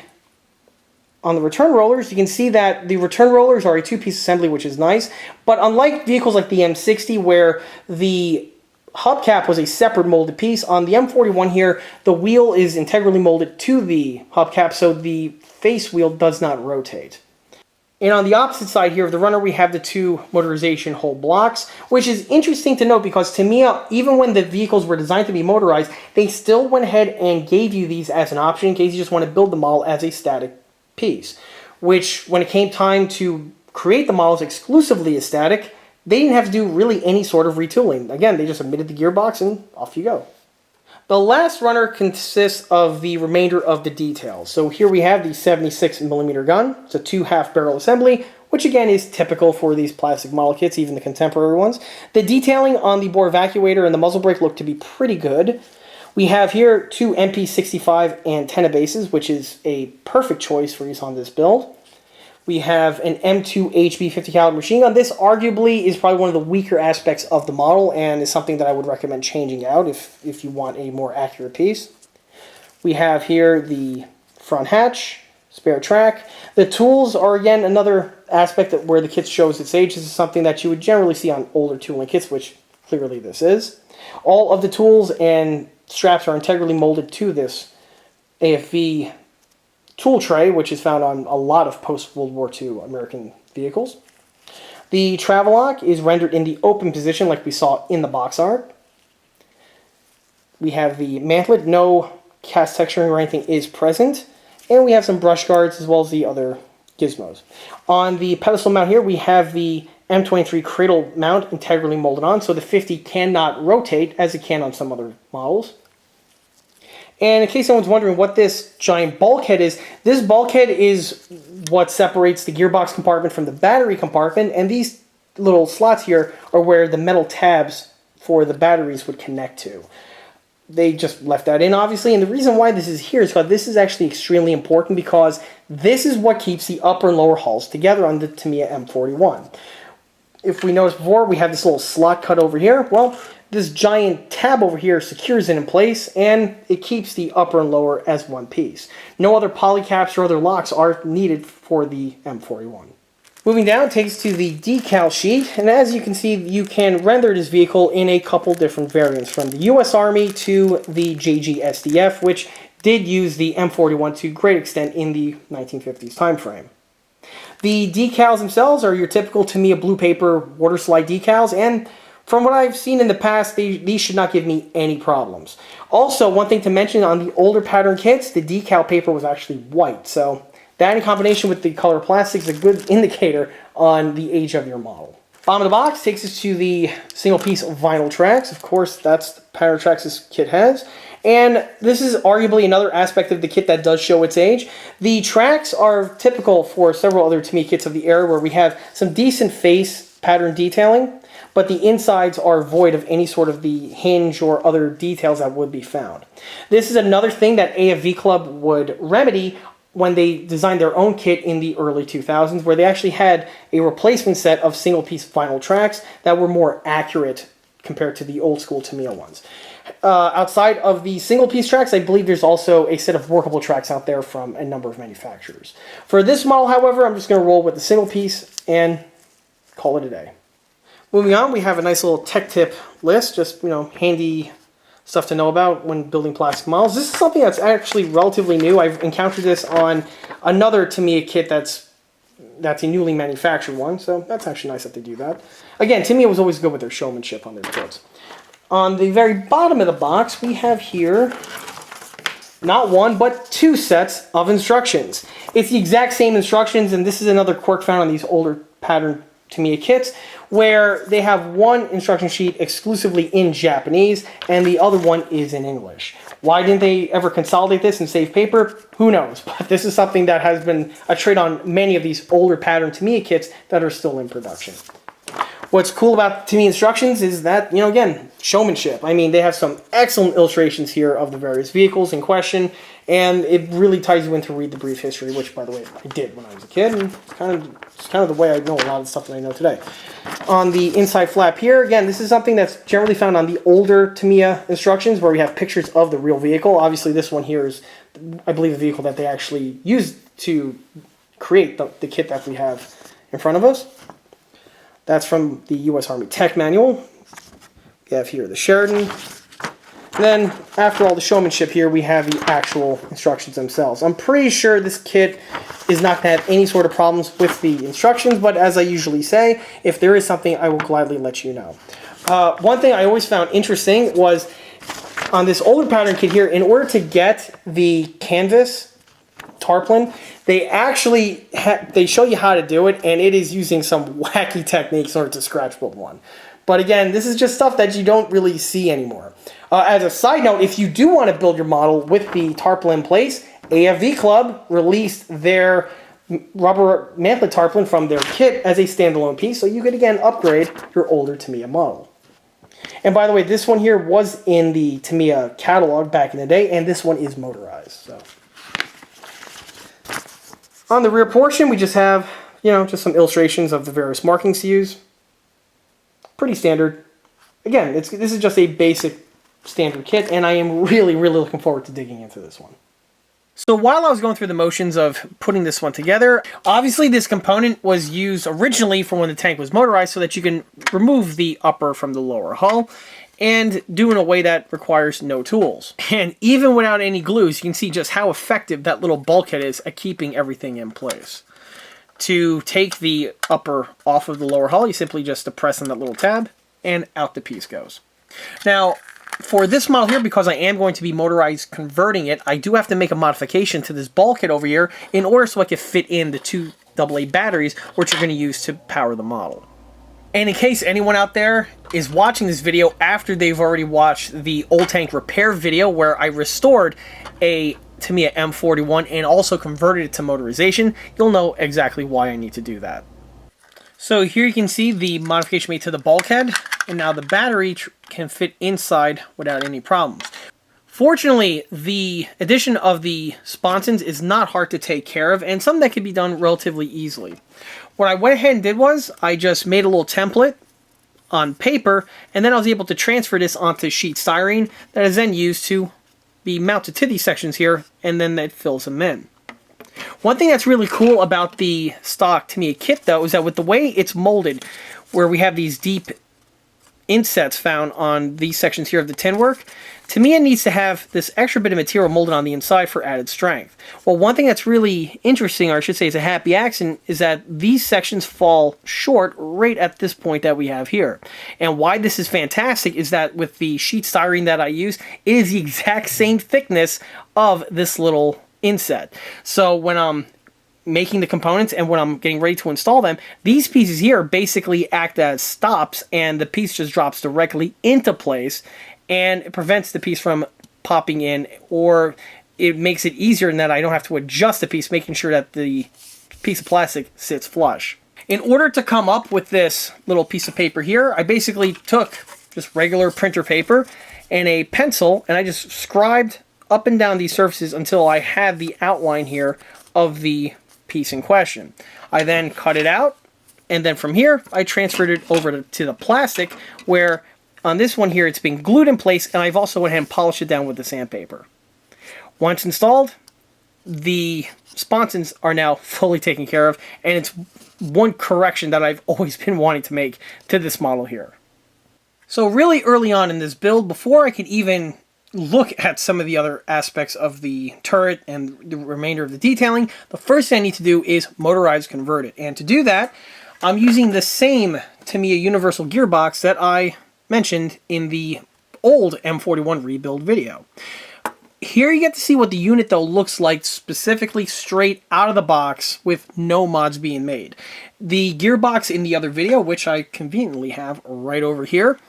return rollers, you can see that the return rollers are a 2-piece assembly, which is nice. But unlike vehicles like the M60, where the hubcap was a separate molded piece, on the M41 here, the wheel is integrally molded to the hubcap, so the face wheel does not rotate. And on the opposite side here of the runner, we have the 2 motorization hole blocks, which is interesting to note because Tamiya, even when the vehicles were designed to be motorized, they still went ahead and gave you these as an option in case you just want to build the model as a static piece. Which, when it came time to create the models exclusively as static, they didn't have to do really any sort of retooling. Again, they just omitted the gearbox and off you go. The last runner consists of the remainder of the details. So here we have the 76mm gun. It's a 2 half-barrel assembly, which again is typical for these plastic model kits, even the contemporary ones. The detailing on the bore evacuator and the muzzle brake look to be pretty good. We have here 2 MP65 antenna bases, which is a perfect choice for use on this build. We have an M2 HB 50 caliber machine gun. This arguably is probably one of the weaker aspects of the model and is something that I would recommend changing out if you want a more accurate piece. We have here the front hatch, spare track. The tools are, again, another aspect that where the kit shows its age. This is something that you would generally see on older tooling kits, which clearly this is. All of the tools and straps are integrally molded to this AFV tool tray, which is found on a lot of post-World War II American vehicles. The travel lock is rendered in the open position like we saw in the box art. We have the mantlet. No cast texturing or anything is present. And we have some brush guards as well as the other gizmos. On the pedestal mount here, we have the M23 Cradle mount integrally molded on, so the 50 cannot rotate as it can on some other models. And in case someone's wondering what this giant bulkhead is, this bulkhead is what separates the gearbox compartment from the battery compartment, and these little slots here are where the metal tabs for the batteries would connect to. They just left that in, obviously, and the reason why this is here is because this is actually extremely important because this is what keeps the upper and lower hulls together on the Tamiya M41. If we notice before, we have this little slot cut over here. Well, this giant tab over here secures it in place, and it keeps the upper and lower as one piece. No other polycaps or other locks are needed for the M41. Moving down takes to the decal sheet, and as you can see, you can render this vehicle in a couple different variants, from the US Army to the JG SDF, which did use the M41 to great extent in the 1950s timeframe. The decals themselves are your typical Tamiya blue paper water slide decals, and from what I've seen in the past, these should not give me any problems. Also, one thing to mention, on the older pattern kits, the decal paper was actually white, so that in combination with the color plastic is a good indicator on the age of your model. Bottom of the box takes us to the single piece vinyl tracks. Of course, that's the pattern tracks this kit has. And this is arguably another aspect of the kit that does show its age. The tracks are typical for several other Tamiya kits of the era where we have some decent face pattern detailing, but the insides are void of any sort of the hinge or other details that would be found. This is another thing that AFV Club would remedy when they designed their own kit in the early 2000s, where they actually had a replacement set of single-piece vinyl tracks that were more accurate compared to the old-school Tamiya ones. Outside of the single-piece tracks, I believe there's also a set of workable tracks out there from a number of manufacturers. For this model, however, I'm just going to roll with the single-piece and call it a day. Moving on, we have a nice little tech tip list, just, handy stuff to know about when building plastic models. This is something that's actually relatively new. I've encountered this on another Tamiya kit that's a newly manufactured one, so that's actually nice that they do that. Again, Tamiya was always good with their showmanship on their kits. On the very bottom of the box, we have here not one, but two sets of instructions. It's the exact same instructions, and this is another quirk found on these older pattern Tamiya kits, where they have one instruction sheet exclusively in Japanese and the other one is in English. Why didn't they ever consolidate this and save paper? Who knows? But this is something that has been a trait on many of these older pattern Tamiya kits that are still in production. What's cool about Tamiya instructions is that, again, showmanship. I mean, they have some excellent illustrations here of the various vehicles in question, and it really ties you in to read the brief history, which, by the way, I did when I was a kid, and it's kind of the way I know a lot of the stuff that I know today. On the inside flap here, again, this is something that's generally found on the older Tamiya instructions, where we have pictures of the real vehicle. Obviously, this one here is, I believe, the vehicle that they actually used to create the kit that we have in front of us. That's from the U.S. Army Tech Manual. We have here the Sheridan. And then, after all the showmanship here, we have the actual instructions themselves. I'm pretty sure this kit is not going to have any sort of problems with the instructions, but as I usually say, if there is something, I will gladly let you know. One thing I always found interesting was, on this older pattern kit here, in order to get the canvas tarpaulin, they actually they show you how to do it, and it is using some wacky techniques in order to scratch build one. But again, this is just stuff that you don't really see anymore. As a side note, if you do want to build your model with the tarpaulin in place, AFV Club released their rubber mantlet tarpaulin from their kit as a standalone piece, so you could again upgrade your older Tamiya model. And by the way, this one here was in the Tamiya catalog back in the day, and this one is motorized. So On the rear portion, we just have, just some illustrations of the various markings to use. Pretty standard. Again, this is just a basic standard kit, and I am really, really looking forward to digging into this one. So while I was going through the motions of putting this one together, obviously this component was used originally for when the tank was motorized so that you can remove the upper from the lower hull and do in a way that requires no tools. And even without any glues, you can see just how effective that little bulkhead is at keeping everything in place. To take the upper off of the lower hull, you simply just depress on that little tab and out the piece goes. Now, for this model here, because I am going to be motorized converting it, I do have to make a modification to this bulkhead over here in order so I can fit in the two AA batteries, which are going to use to power the model. And in case anyone out there is watching this video after they've already watched the old tank repair video where I restored a Tamiya M41 and also converted it to motorization, you'll know exactly why I need to do that. So here you can see the modification made to the bulkhead, and now the battery can fit inside without any problems. Fortunately, the addition of the sponsons is not hard to take care of, and something that can be done relatively easily. What I went ahead and did was, I just made a little template on paper, and then I was able to transfer this onto sheet styrene that is then used to be mounted to these sections here, and then that fills them in. One thing that's really cool about the stock Tamiya kit, though, is that with the way it's molded, where we have these deep insets found on these sections here of the tin work, Tamiya needs to have this extra bit of material molded on the inside for added strength. Well, one thing that's really interesting, or I should say is a happy accident, is that these sections fall short right at this point that we have here. And why this is fantastic is that with the sheet styrene that I use, it is the exact same thickness of this little inset. So when I'm making the components and when I'm getting ready to install them, these pieces here basically act as stops, and the piece just drops directly into place, and it prevents the piece from popping in, or it makes it easier in that I don't have to adjust the piece, making sure that the piece of plastic sits flush. In order to come up with this little piece of paper here, I basically took just regular printer paper and a pencil, and I just scribed up and down these surfaces until I had the outline here of the piece in question. I then cut it out, and then from here I transferred it over to the plastic, where on this one here it's been glued in place, and I've also went ahead and polished it down with the sandpaper. Once installed, the sponsons are now fully taken care of, and it's one correction that I've always been wanting to make to this model here. So really early on in this build, before I could even look at some of the other aspects of the turret and the remainder of the detailing, the first thing I need to do is motorized convert it. And to do that, I'm using the same Tamiya universal gearbox that I mentioned in the old M41 rebuild video. Here you get to see what the unit though looks like specifically straight out of the box with no mods being made. The gearbox in the other video, which I conveniently have right over here,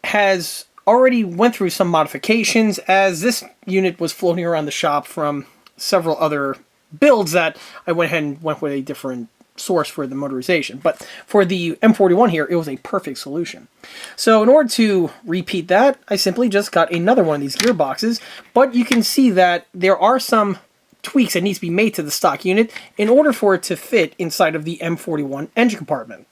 has already went through some modifications, as this unit was floating around the shop from several other builds that I went ahead and went with a different source for the motorization. But for the M41 here, it was a perfect solution. So in order to repeat that, I simply just got another one of these gearboxes, but you can see that there are some tweaks that needs to be made to the stock unit in order for it to fit inside of the M41 engine compartment.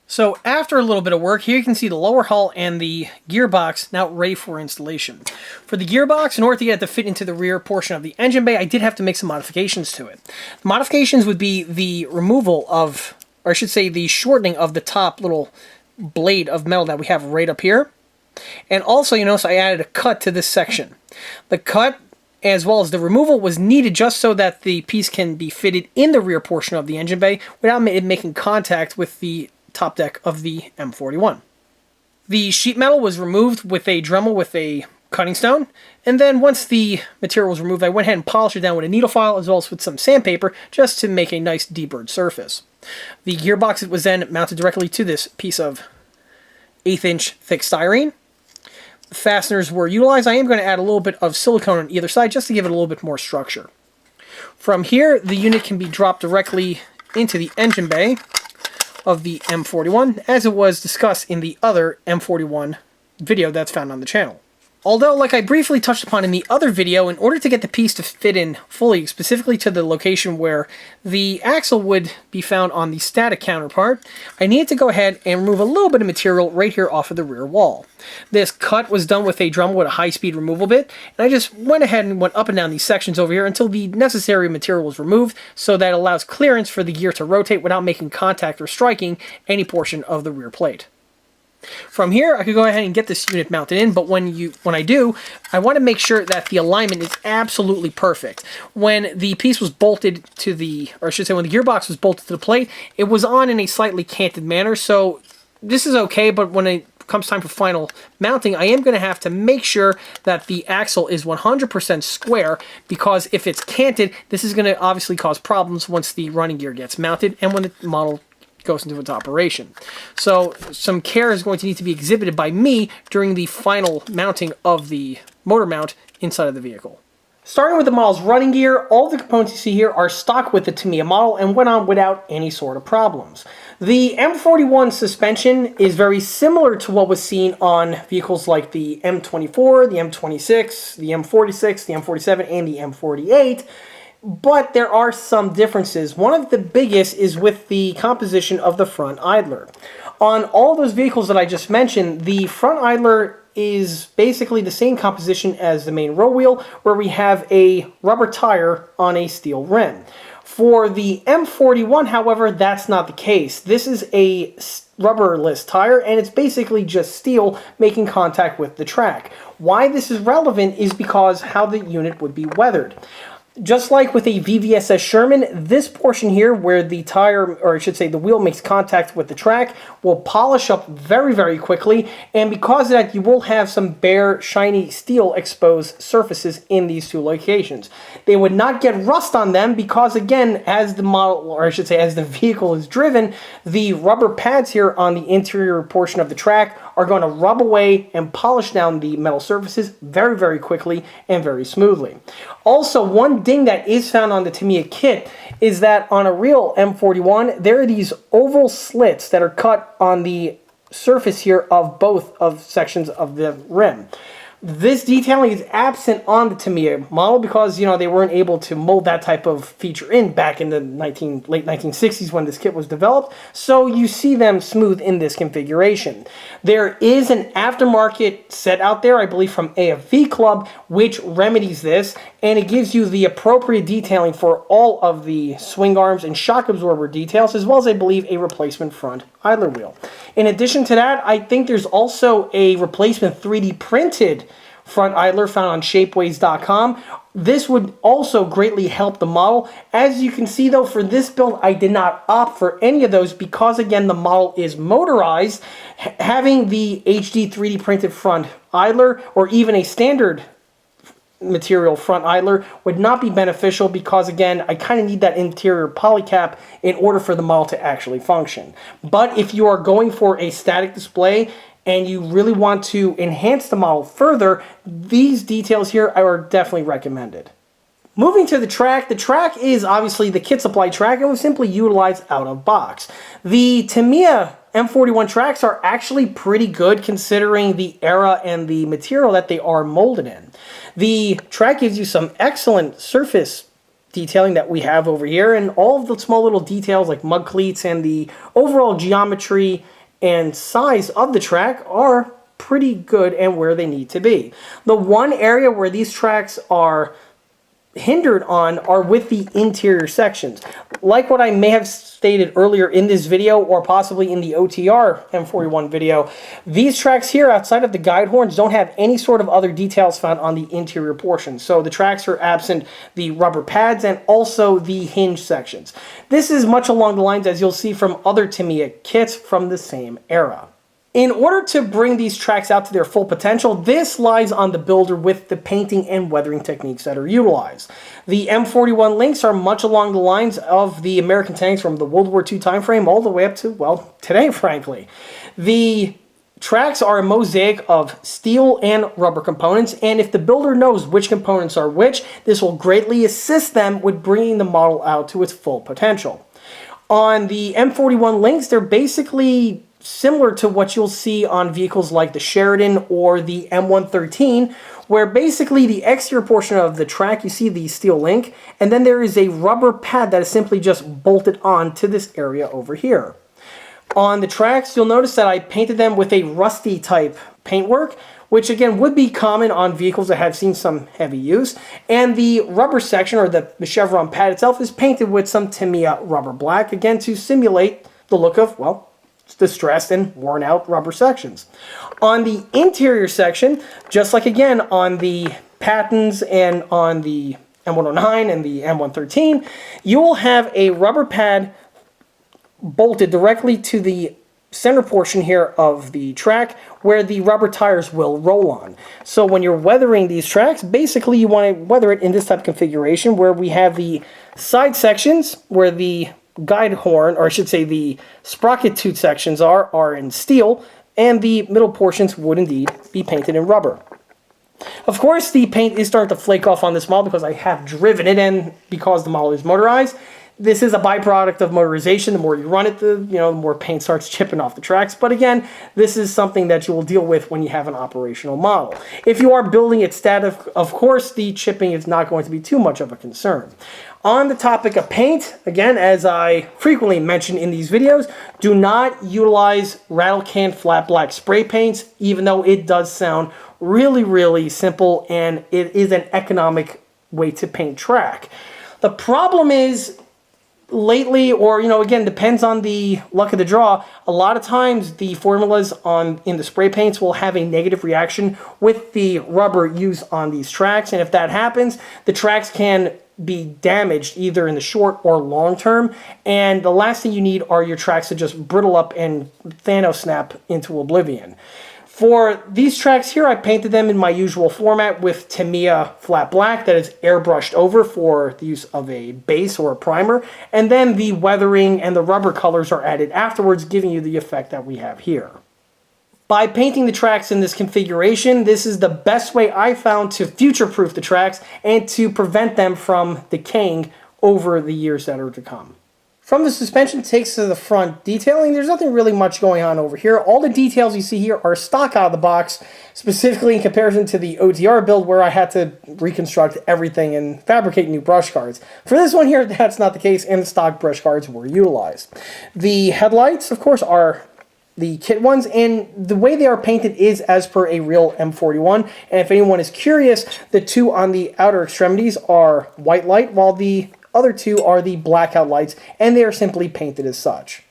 So after a little bit of work, here you can see the lower hull and the gearbox now ready for installation. For the gearbox, in order to get it to fit into the rear portion of the engine bay, I did have to make some modifications to it. The modifications would be the removal of, or I should say the shortening of the top little blade of metal that we have right up here. And also, you notice I added a cut to this section. The cut, as well as the removal, was needed just so that the piece can be fitted in the rear portion of the engine bay without it making contact with the top deck of the M41. The sheet metal was removed with a Dremel with a cutting stone, and then once the material was removed, I went ahead and polished it down with a needle file as well as with some sandpaper just to make a nice deburred surface. The gearbox was then mounted directly to this piece of 1/8" thick styrene. The fasteners were utilized. I am going to add a little bit of silicone on either side just to give it a little bit more structure. From here, the unit can be dropped directly into the engine bay of the M41, as it was discussed in the other M41 video that's found on the channel. Although, like I briefly touched upon in the other video, in order to get the piece to fit in fully, specifically to the location where the axle would be found on the static counterpart, I needed to go ahead and remove a little bit of material right here off of the rear wall. This cut was done with a Dremel with a high-speed removal bit, and I just went ahead and went up and down these sections over here until the necessary material was removed, so that it allows clearance for the gear to rotate without making contact or striking any portion of the rear plate. From here, I could go ahead and get this unit mounted in, but when I do, I want to make sure that the alignment is absolutely perfect. When the piece was bolted to the, or I should say when the gearbox was bolted to the plate, it was on in a slightly canted manner, so this is okay, but when it comes time for final mounting, I am going to have to make sure that the axle is 100% square, because if it's canted, this is going to obviously cause problems once the running gear gets mounted and when the model goes into its operation. So some care is going to need to be exhibited by me during the final mounting of the motor mount inside of the vehicle. Starting with the model's running gear, all the components you see here are stock with the Tamiya model and went on without any sort of problems. The M41 suspension is very similar to what was seen on vehicles like the M24, the M26, the M46, the M47, and the M48. But there are some differences. One of the biggest is with the composition of the front idler. On all those vehicles that I just mentioned, the front idler is basically the same composition as the main row wheel, where we have a rubber tire on a steel rim. For the M41, however, that's not the case. This is a rubberless tire, and it's basically just steel making contact with the track. Why this is relevant is because how the unit would be weathered. Just like with a VVSS Sherman, this portion here where the tire, or I should say the wheel makes contact with the track, will polish up very, very quickly, and because of that you will have some bare, shiny steel exposed surfaces in these two locations. They would not get rust on them because, again, as the model, or I should say as the vehicle is driven, the rubber pads here on the interior portion of the track are going to rub away and polish down the metal surfaces very, very quickly and very smoothly. Also, one ding that is found on the Tamiya kit is that on a real M41, there are these oval slits that are cut on the surface here of both of sections of the rim. This detailing is absent on the Tamiya model because, they weren't able to mold that type of feature in back in the late 1960s when this kit was developed, so you see them smooth in this configuration. There is an aftermarket set out there, I believe from AFV Club, which remedies this, and it gives you the appropriate detailing for all of the swing arms and shock absorber details, as well as, I believe, a replacement front idler wheel. In addition to that, I think there's also a replacement 3D printed front idler found on shapeways.com. This would also greatly help the model. As you can see though, for this build, I did not opt for any of those because, again, the model is motorized. Having the HD 3D printed front idler or even a standard material front idler would not be beneficial because, again, I kind of need that interior polycap in order for the model to actually function. But if you are going for a static display and you really want to enhance the model further, these details here are definitely recommended. Moving to the track is obviously the kit supply track and was simply utilized out of box. The Tamiya M41 tracks are actually pretty good considering the era and the material that they are molded in. The track gives you some excellent surface detailing that we have over here, and all of the small little details like mud cleats and the overall geometry and size of the track are pretty good and where they need to be. The one area where these tracks are hindered on are with the interior sections. Like what I may have stated earlier in this video or possibly in the OTR M41 video, these tracks here outside of the guide horns don't have any sort of other details found on the interior portion. So the tracks are absent the rubber pads and also the hinge sections. This is much along the lines as you'll see from other Tamiya kits from the same era. In order to bring these tracks out to their full potential, this lies on the builder with the painting and weathering techniques that are utilized. The M41 links are much along the lines of the American tanks from the World War II timeframe all the way up to, well, today, frankly. The tracks are a mosaic of steel and rubber components, and if the builder knows which components are which, this will greatly assist them with bringing the model out to its full potential. On the M41 links, they're basically similar to what you'll see on vehicles like the Sheridan or the M113, where basically the exterior portion of the track, you see the steel link, and then there is a rubber pad that is simply just bolted on to this area over here. On the tracks, you'll notice that I painted them with a rusty type paintwork, which again would be common on vehicles that have seen some heavy use. And the rubber section, or the chevron pad itself, is painted with some Tamiya rubber black, again to simulate the look of, well, distressed and worn out rubber sections. On the interior section, just like again on the Pattons and on the M109 and the M113, you will have a rubber pad bolted directly to the center portion here of the track where the rubber tires will roll on. So when you're weathering these tracks, basically you want to weather it in this type of configuration where we have the side sections where the guide horn, or I should say the sprocket tooth sections are in steel, and the middle portions would indeed be painted in rubber. Of course, the paint is starting to flake off on this model because I have driven it, and because the model is motorized. This is a byproduct of motorization. The more you run it, the more paint starts chipping off the tracks. But again, this is something that you will deal with when you have an operational model. If you are building it static, of course, the chipping is not going to be too much of a concern. On the topic of paint, again, as I frequently mention in these videos, do not utilize rattle can flat black spray paints, even though it does sound really, really simple and it is an economic way to paint track. The problem is, lately, or again, depends on the luck of the draw, a lot of times the formulas in the spray paints will have a negative reaction with the rubber used on these tracks, and if that happens, the tracks can be damaged either in the short or long term, and the last thing you need are your tracks to just brittle up and Thanos snap into oblivion. For these tracks here, I painted them in my usual format with Tamiya flat black that is airbrushed over for the use of a base or a primer, and then the weathering and the rubber colors are added afterwards, giving you the effect that we have here. By painting the tracks in this configuration, this is the best way I found to future-proof the tracks and to prevent them from decaying over the years that are to come. From the suspension takes to the front detailing, there's nothing really much going on over here. All the details you see here are stock out of the box, specifically in comparison to the OTR build where I had to reconstruct everything and fabricate new brush cards. For this one here, that's not the case, and the stock brush cards were utilized. The headlights, of course, are the kit ones, and the way they are painted is as per a real M41, and if anyone is curious, the two on the outer extremities are white light, while the other two are the blackout lights, and they are simply painted as such.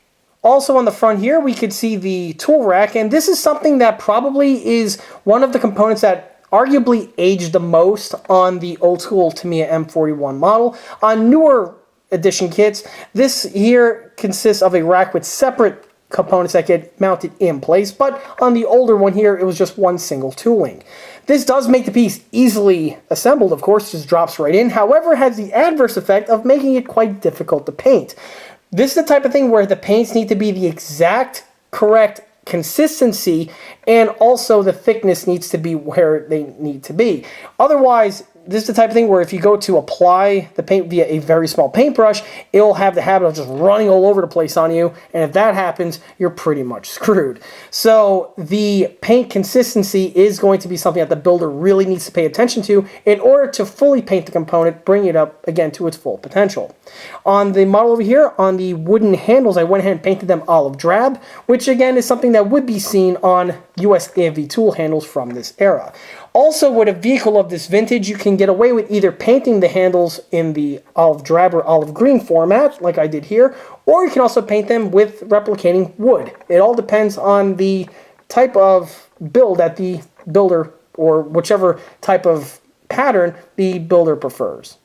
Also on the front here, we could see the tool rack, and this is something that probably is one of the components that arguably aged the most on the old school Tamiya M41 model. On newer edition kits, this here consists of a rack with separate components that get mounted in place, but on the older one here, it was just one single tooling. This does make the piece easily assembled, of course, just drops right in. However, it has the adverse effect of making it quite difficult to paint. This is the type of thing where the paints need to be the exact correct consistency, and also the thickness needs to be where they need to be. Otherwise, this is the type of thing where if you go to apply the paint via a very small paintbrush, it'll have the habit of just running all over the place on you, and if that happens, you're pretty much screwed. So the paint consistency is going to be something that the builder really needs to pay attention to in order to fully paint the component, bring it up again to its full potential. On the model over here, on the wooden handles, I went ahead and painted them olive drab, which again is something that would be seen on US AMV tool handles from this era. Also, with a vehicle of this vintage, you can get away with either painting the handles in the olive drab or olive green format, like I did here, or you can also paint them with replicating wood. It all depends on the type of build that the builder, or whichever type of pattern the builder prefers.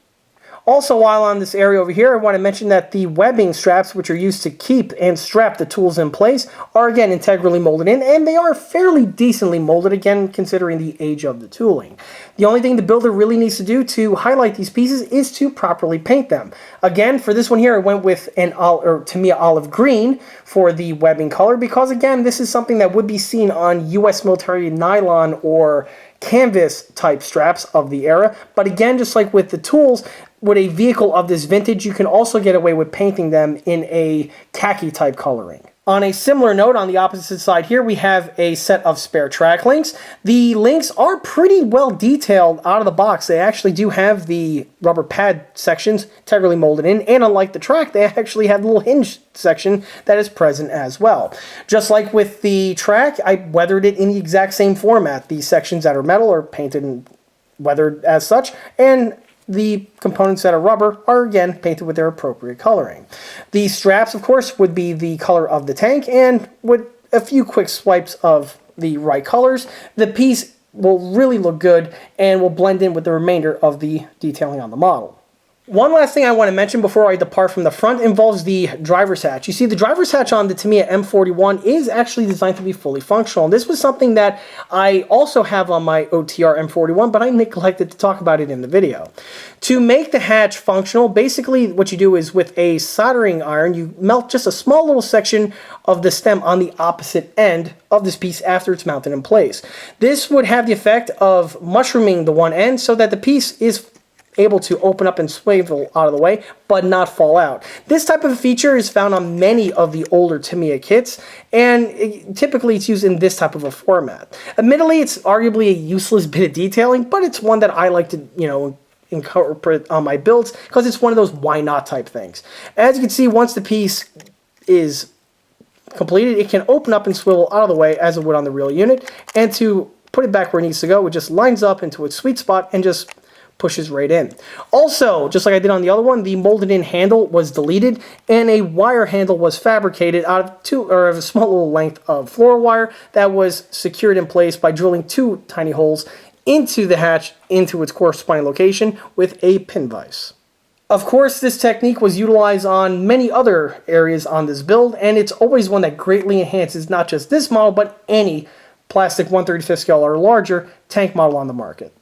Also, while on this area over here, I want to mention that the webbing straps, which are used to keep and strap the tools in place, are again integrally molded in, and they are fairly decently molded, again, considering the age of the tooling. The only thing the builder really needs to do to highlight these pieces is to properly paint them. Again, for this one here, I went with an Tamiya olive green for the webbing color, because again, this is something that would be seen on US military nylon or canvas type straps of the era. But again, just like with the tools, with a vehicle of this vintage, you can also get away with painting them in a khaki type coloring. On a similar note, on the opposite side here, we have a set of spare track links. The links are pretty well detailed out of the box. They actually do have the rubber pad sections integrally molded in, and unlike the track, they actually have a little hinge section that is present as well. Just like with the track, I weathered it in the exact same format. The sections that are metal are painted and weathered as such, and the components that are rubber are again painted with their appropriate coloring. The straps, of course, would be the color of the tank, and with a few quick swipes of the right colors, the piece will really look good and will blend in with the remainder of the detailing on the model. One last thing I want to mention before I depart from the front involves the driver's hatch. You see, the driver's hatch on the Tamiya M41 is actually designed to be fully functional. And this was something that I also have on my OTR M41, but I neglected to talk about it in the video. To make the hatch functional, basically what you do is with a soldering iron, you melt just a small little section of the stem on the opposite end of this piece after it's mounted in place. This would have the effect of mushrooming the one end so that the piece is able to open up and swivel out of the way, but not fall out. This type of feature is found on many of the older Tamiya kits, and typically it's used in this type of a format. Admittedly, it's arguably a useless bit of detailing, but it's one that I like to, incorporate on my builds, because it's one of those why not type things. As you can see, once the piece is completed, it can open up and swivel out of the way as it would on the real unit, and to put it back where it needs to go, it just lines up into its sweet spot and just pushes right in. Also, just like I did on the other one, the molded in handle was deleted and a wire handle was fabricated out of a small little length of floor wire that was secured in place by drilling 2 tiny holes into the hatch into its corresponding location with a pin vise. Of course, this technique was utilized on many other areas on this build, and it's always one that greatly enhances not just this model, but any plastic 1/35 scale or larger tank model on the market.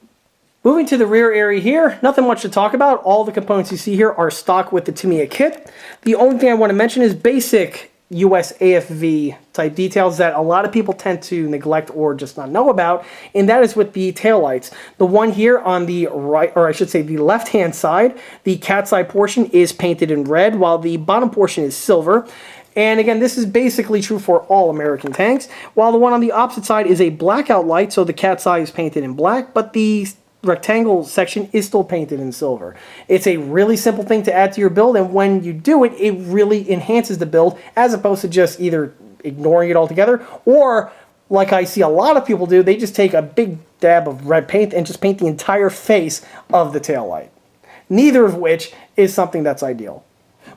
Moving to the rear area here, nothing much to talk about. All the components you see here are stock with the Tamiya kit. The only thing I want to mention is basic US AFV type details that a lot of people tend to neglect or just not know about, and that is with the taillights. The one here on the right, or I should say the left-hand side, the cat's eye portion is painted in red, while the bottom portion is silver. And again, this is basically true for all American tanks, while the one on the opposite side is a blackout light, so the cat's eye is painted in black, but the rectangle section is still painted in silver. It's a really simple thing to add to your build, and when you do it, it really enhances the build as opposed to just either ignoring it altogether, or like I see a lot of people do, they just take a big dab of red paint and just paint the entire face of the taillight. Neither of which is something that's ideal.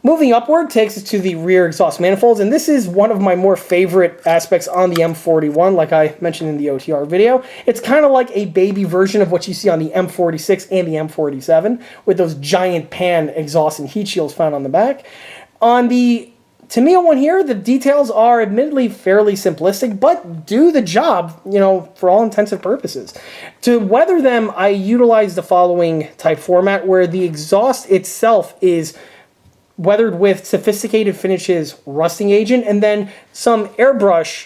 Moving upward takes us to the rear exhaust manifolds, and this is one of my more favorite aspects on the M41, like I mentioned in the OTR video. It's kind of like a baby version of what you see on the M46 and the M47, with those giant pan exhaust and heat shields found on the back. On the Tamiya one here, the details are admittedly fairly simplistic, but do the job, for all intents and purposes. To weather them, I utilize the following type format, where the exhaust itself is weathered with Sophisticated Finishes rusting agent, and then some airbrush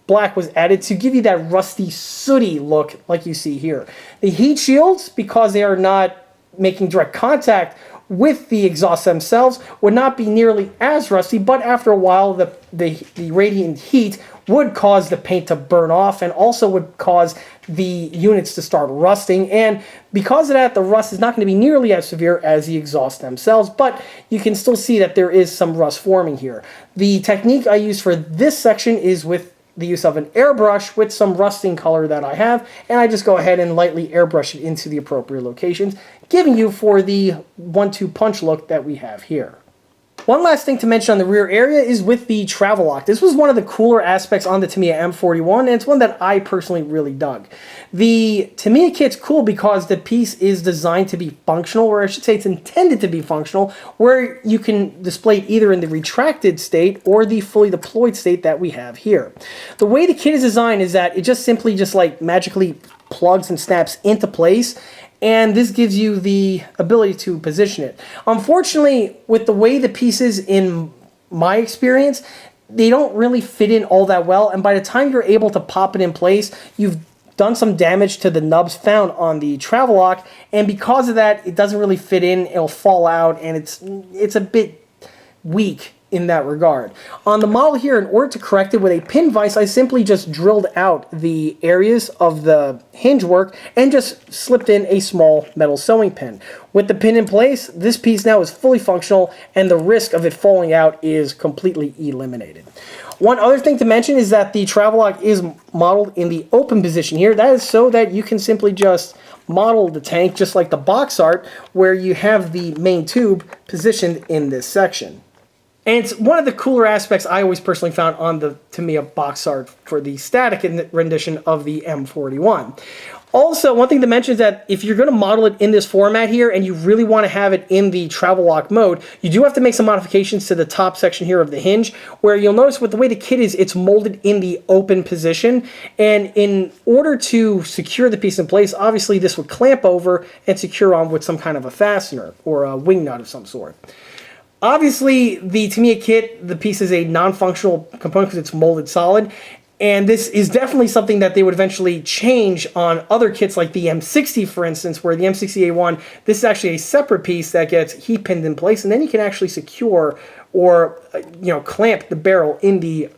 black was added to give you that rusty, sooty look like you see here. The heat shields, because they are not making direct contact with the exhausts themselves, would not be nearly as rusty, but after a while the radiant heat would cause the paint to burn off and also would cause the units to start rusting, and because of that, the rust is not going to be nearly as severe as the exhausts themselves, but you can still see that there is some rust forming here. The technique I use for this section is with the use of an airbrush with some rusting color that I have, and I just go ahead and lightly airbrush it into the appropriate locations, giving you for the 1-2 punch look that we have here. One last thing to mention on the rear area is with the travel lock. This was one of the cooler aspects on the Tamiya M41, and it's one that I personally really dug. The Tamiya kit's cool because the piece is designed to be functional, or I should say it's intended to be functional, where you can display it either in the retracted state or the fully deployed state that we have here. The way the kit is designed is that it just simply like magically plugs and snaps into place, and this gives you the ability to position it. Unfortunately, with the way the pieces, in my experience, they don't really fit in all that well, and by the time you're able to pop it in place, you've done some damage to the nubs found on the travel lock, and because of that, it doesn't really fit in, it'll fall out, and it's a bit weak in that regard. On the model here, in order to correct it with a pin vise, I simply just drilled out the areas of the hinge work and just slipped in a small metal sewing pin. With the pin in place, this piece now is fully functional and the risk of it falling out is completely eliminated. One other thing to mention is that the travel lock is modeled in the open position here. That is so that you can simply just model the tank just like the box art, where you have the main tube positioned in this section. And it's one of the cooler aspects I always personally found on the Tamiya box art for the static rendition of the M41. Also, one thing to mention is that if you're going to model it in this format here and you really want to have it in the travel lock mode, you do have to make some modifications to the top section here of the hinge, where you'll notice with the way the kit is, it's molded in the open position. And in order to secure the piece in place, obviously this would clamp over and secure on with some kind of a fastener or a wing nut of some sort. Obviously, the Tamiya kit, the piece is a non-functional component because it's molded solid. And this is definitely something that they would eventually change on other kits like the M60, for instance, where the M60A1, this is actually a separate piece that gets heat pinned in place, and then you can actually secure or clamp the barrel in the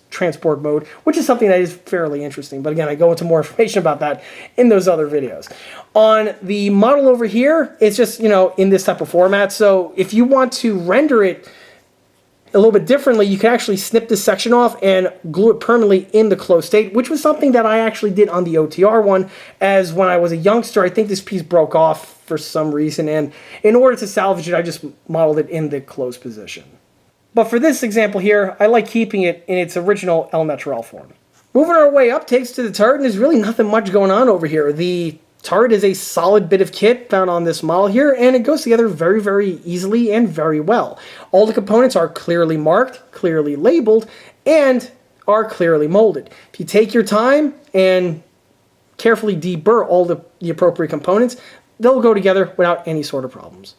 transport mode, which is something that is fairly interesting. But again, I go into more information about that in those other videos. On the model over here, it's just, in this type of format. So if you want to render it a little bit differently, you can actually snip this section off and glue it permanently in the closed state, which was something that I actually did on the OTR one, as when I was a youngster, I think this piece broke off for some reason, and in order to salvage it, I just modeled it in the closed position. But for this example here, I like keeping it in its original El Natural form. Moving our way up takes to the turret, and there's really nothing much going on over here. The turret is a solid bit of kit found on this model here, and it goes together very, very easily and very well. All the components are clearly marked, clearly labeled, and are clearly molded. If you take your time and carefully deburr all the appropriate components, they'll go together without any sort of problems.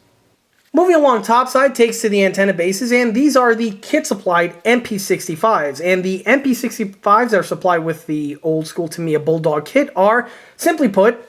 Moving along topside takes to the antenna bases, and these are the kit-supplied MP65s. And the MP65s that are supplied with the old school Tamiya Bulldog kit are, simply put,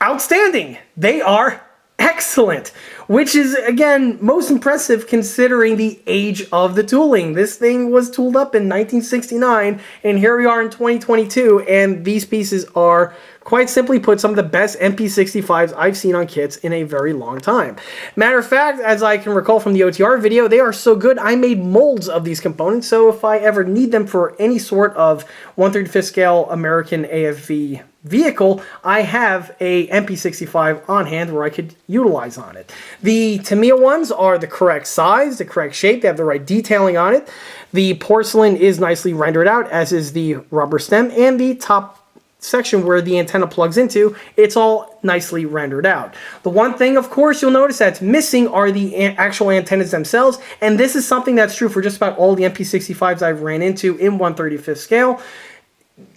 outstanding. They are excellent, which is, again, most impressive considering the age of the tooling. This thing was tooled up in 1969, and here we are in 2022, and these pieces are, quite simply put, some of the best MP65s I've seen on kits in a very long time. Matter of fact, as I can recall from the OTR video, they are so good I made molds of these components, so if I ever need them for any sort of 1/35 scale American AFV vehicle, I have a MP65 on hand where I could utilize on it. The Tamiya ones are the correct size, the correct shape, they have the right detailing on it. The porcelain is nicely rendered out, as is the rubber stem, and the top section where the antenna plugs into, it's all nicely rendered out. The one thing, of course, you'll notice that's missing are the actual antennas themselves, and this is something that's true for just about all the MP65s I've ran into in 1/35 scale.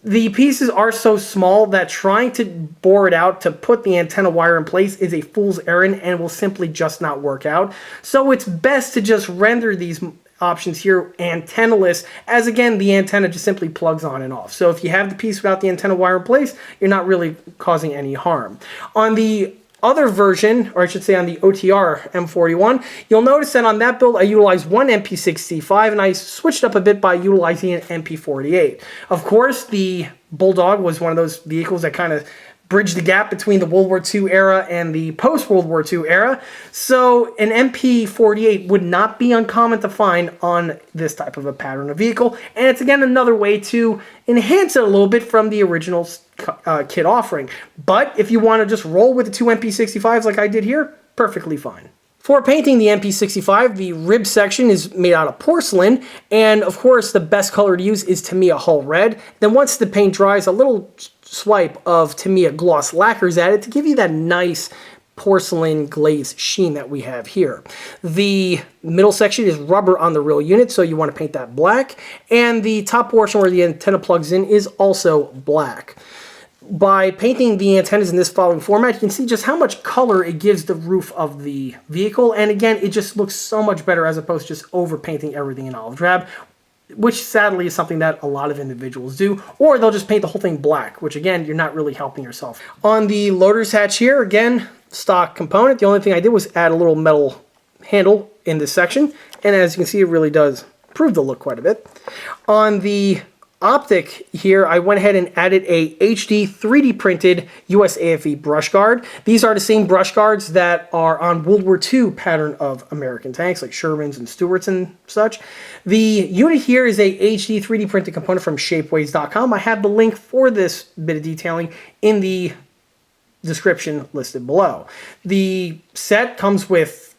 The pieces are so small that trying to bore it out to put the antenna wire in place is a fool's errand and will simply just not work out. So it's best to just render these options here antennaless, as again the antenna just simply plugs on and off. So if you have the piece without the antenna wire in place, you're not really causing any harm. On the other version, or I should say on the OTR M41, you'll notice that on that build I utilized one MP65 and I switched up a bit by utilizing an MP48. Of course, the Bulldog was one of those vehicles that kind of bridged the gap between the World War II era and the post-World War II era, so an MP48 would not be uncommon to find on this type of a pattern of vehicle, and it's again another way to enhance it a little bit from the original kit offering. But if you want to just roll with the two MP65s like I did here, perfectly fine. For painting the MP65, the rib section is made out of porcelain, and of course the best color to use is Tamiya Hull Red. Then once the paint dries, a little swipe of Tamiya Gloss Lacquer is added to give you that nice porcelain glaze sheen that we have here. The middle section is rubber on the real unit, so you want to paint that black, and the top portion where the antenna plugs in is also black. By painting the antennas in this following format, you can see just how much color it gives the roof of the vehicle, and again, it just looks so much better as opposed to just over-painting everything in olive drab, which sadly is something that a lot of individuals do, or they'll just paint the whole thing black, which again, you're not really helping yourself. On the loader's hatch here, again, stock component. The only thing I did was add a little metal handle in this section, and as you can see, it really does improved the look quite a bit. On the optic here, I went ahead and added a HD 3D printed USAfe brush guard. These are the same brush guards that are on World War II pattern of American tanks like Shermans and Stuarts and such. The unit here is a HD 3D printed component from shapeways.com. I have the link for this bit of detailing in the description listed below. The set comes with,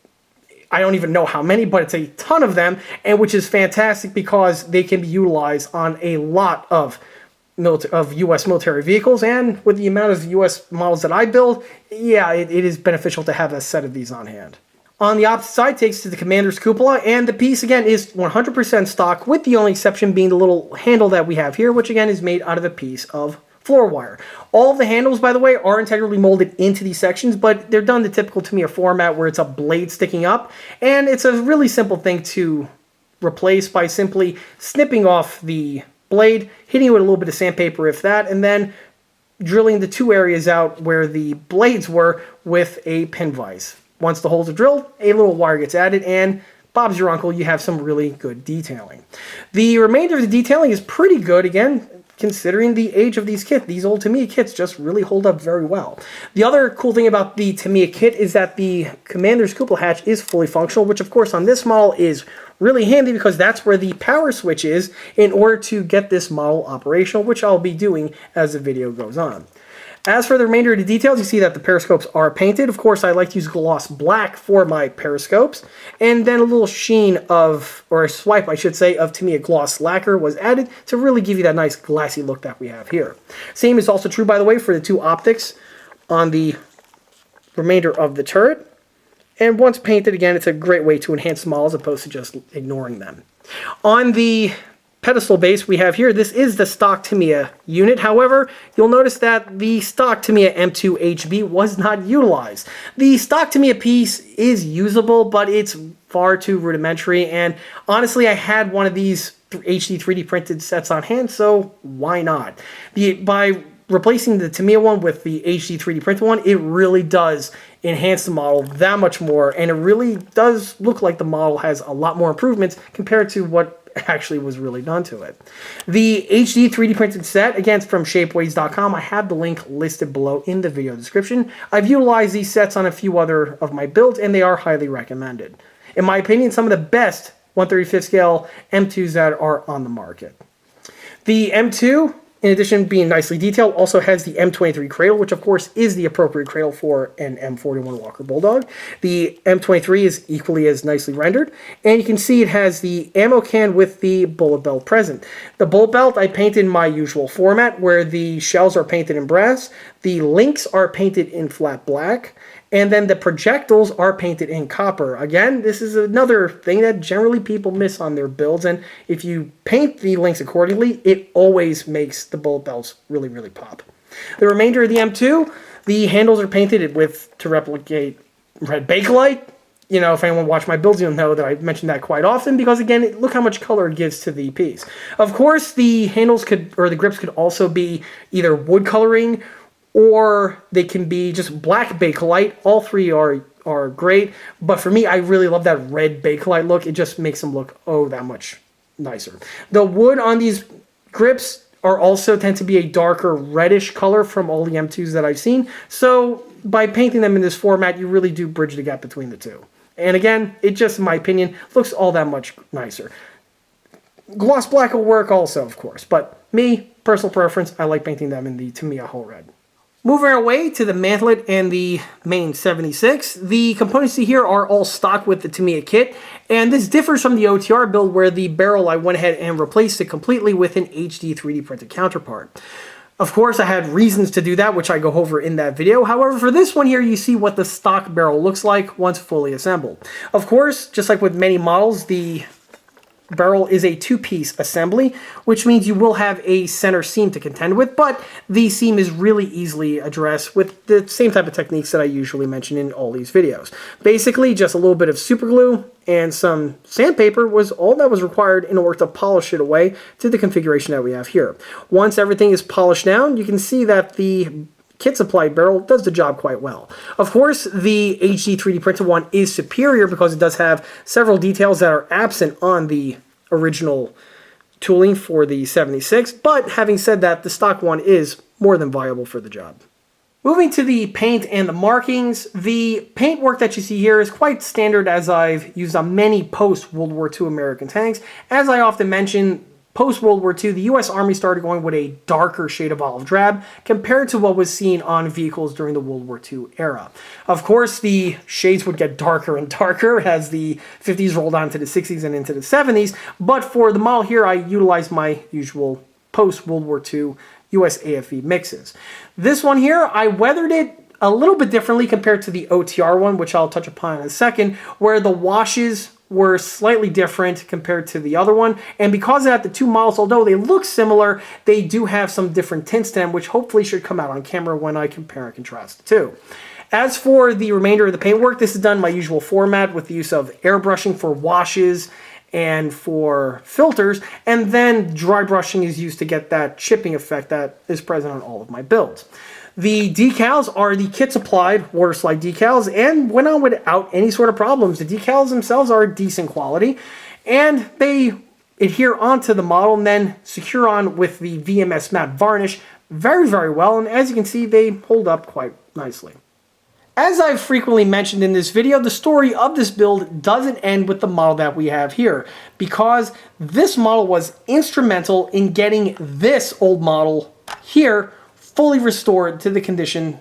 I don't even know how many, but it's a ton of them, and which is fantastic because they can be utilized on a lot of U.S. military vehicles, and with the amount of U.S. models that I build, yeah, it is beneficial to have a set of these on hand. On the opposite side takes to the Commander's Cupola, and the piece, again, is 100% stock, with the only exception being the little handle that we have here, which, again, is made out of a piece of floor wire. All of the handles, by the way, are integrally molded into these sections, but they're done the typical Tamiya format where it's a blade sticking up, and it's a really simple thing to replace by simply snipping off the blade, hitting it with a little bit of sandpaper if that, and then drilling the two areas out where the blades were with a pin vise. Once the holes are drilled, a little wire gets added, and Bob's your uncle, you have some really good detailing. The remainder of the detailing is pretty good, again, considering the age of these kits. These old Tamiya kits just really hold up very well. The other cool thing about the Tamiya kit is that the Commander's cupola hatch is fully functional, which of course on this model is really handy because that's where the power switch is in order to get this model operational, which I'll be doing as the video goes on. As for the remainder of the details, you see that the periscopes are painted. Of course, I like to use gloss black for my periscopes. And then a little sheen of, or a swipe, I should say, of Tamiya gloss lacquer was added to really give you that nice glassy look that we have here. Same is also true, by the way, for the two optics on the remainder of the turret. And once painted, again, it's a great way to enhance the model as opposed to just ignoring them. On the pedestal base we have here, this is the stock Tamiya unit. However, you'll notice that the stock Tamiya M2 HB was not utilized. The stock Tamiya piece is usable, but it's far too rudimentary, and honestly, I had one of these HD 3D printed sets on hand, so why not? By replacing the Tamiya one with the HD 3D printed one, it really does enhance the model that much more, and it really does look like the model has a lot more improvements compared to what actually was really done to it. The HD 3D printed set, again, from shapeways.com. I have the link listed below in the video description. I've utilized these sets on a few other of my builds, and they are highly recommended. In my opinion, some of the best 1/35 scale M2s that are on the market. The M2, in addition to being nicely detailed, also has the M23 Cradle, which of course is the appropriate cradle for an M41 Walker Bulldog. The M23 is equally as nicely rendered, and you can see it has the ammo can with the bullet belt present. The bullet belt I painted in my usual format, where the shells are painted in brass, the links are painted in flat black, and then the projectiles are painted in copper. Again, this is another thing that generally people miss on their builds, and if you paint the links accordingly, it always makes the bullet belts really, really pop. The remainder of the M2, the handles are painted to replicate red Bakelite. You know, if anyone watched my builds, you'll know that I mentioned that quite often because, again, look how much color it gives to the piece. Of course, the handles the grips could also be either wood coloring or they can be just black Bakelite. All three are great, but for me, I really love that red Bakelite look. It just makes them look, oh, that much nicer. The wood on these grips are also tend to be a darker reddish color from all the M2s that I've seen, so by painting them in this format, you really do bridge the gap between the two. And again, it just, in my opinion, looks all that much nicer. Gloss black will work also, of course, but me, personal preference, I like painting them in the Tamiya Hull Red. Moving our way to the mantlet and the main 76, the components here are all stock with the Tamiya kit, and this differs from the OTR build where the barrel I went ahead and replaced it completely with an HD 3D printed counterpart. Of course, I had reasons to do that, which I go over in that video. However, for this one here, you see what the stock barrel looks like once fully assembled. Of course, just like with many models, the barrel is a two-piece assembly, which means you will have a center seam to contend with, but the seam is really easily addressed with the same type of techniques that I usually mention in all these videos. Basically, just a little bit of super glue and some sandpaper was all that was required in order to polish it away to the configuration that we have here. Once everything is polished down, you can see that the kit supplied barrel does the job quite well. Of course, the HD 3D printed one is superior because it does have several details that are absent on the original tooling for the 76, but having said that, the stock one is more than viable for the job. Moving to the paint and the markings, the paint work that you see here is quite standard as I've used on many post-World War II American tanks. As I often mention, post-World War II, the U.S. Army started going with a darker shade of olive drab compared to what was seen on vehicles during the World War II era. Of course, the shades would get darker and darker as the 50s rolled on to the 60s and into the 70s, but for the model here, I utilized my usual post-World War II US AFE mixes. This one here, I weathered it a little bit differently compared to the OTR one, which I'll touch upon in a second, where the washes were slightly different compared to the other one. And because of that, the two models, although they look similar, they do have some different tints to them, which hopefully should come out on camera when I compare and contrast the two. As for the remainder of the paintwork, this is done in my usual format with the use of airbrushing for washes and for filters, and then dry brushing is used to get that chipping effect that is present on all of my builds. The decals are the kit supplied water slide decals and went on without any sort of problems. The decals themselves are decent quality and they adhere onto the model and then secure on with the VMS matte varnish very, very well, and as you can see, they hold up quite nicely. As I've frequently mentioned in this video, the story of this build doesn't end with the model that we have here, because this model was instrumental in getting this old model here fully restored to the condition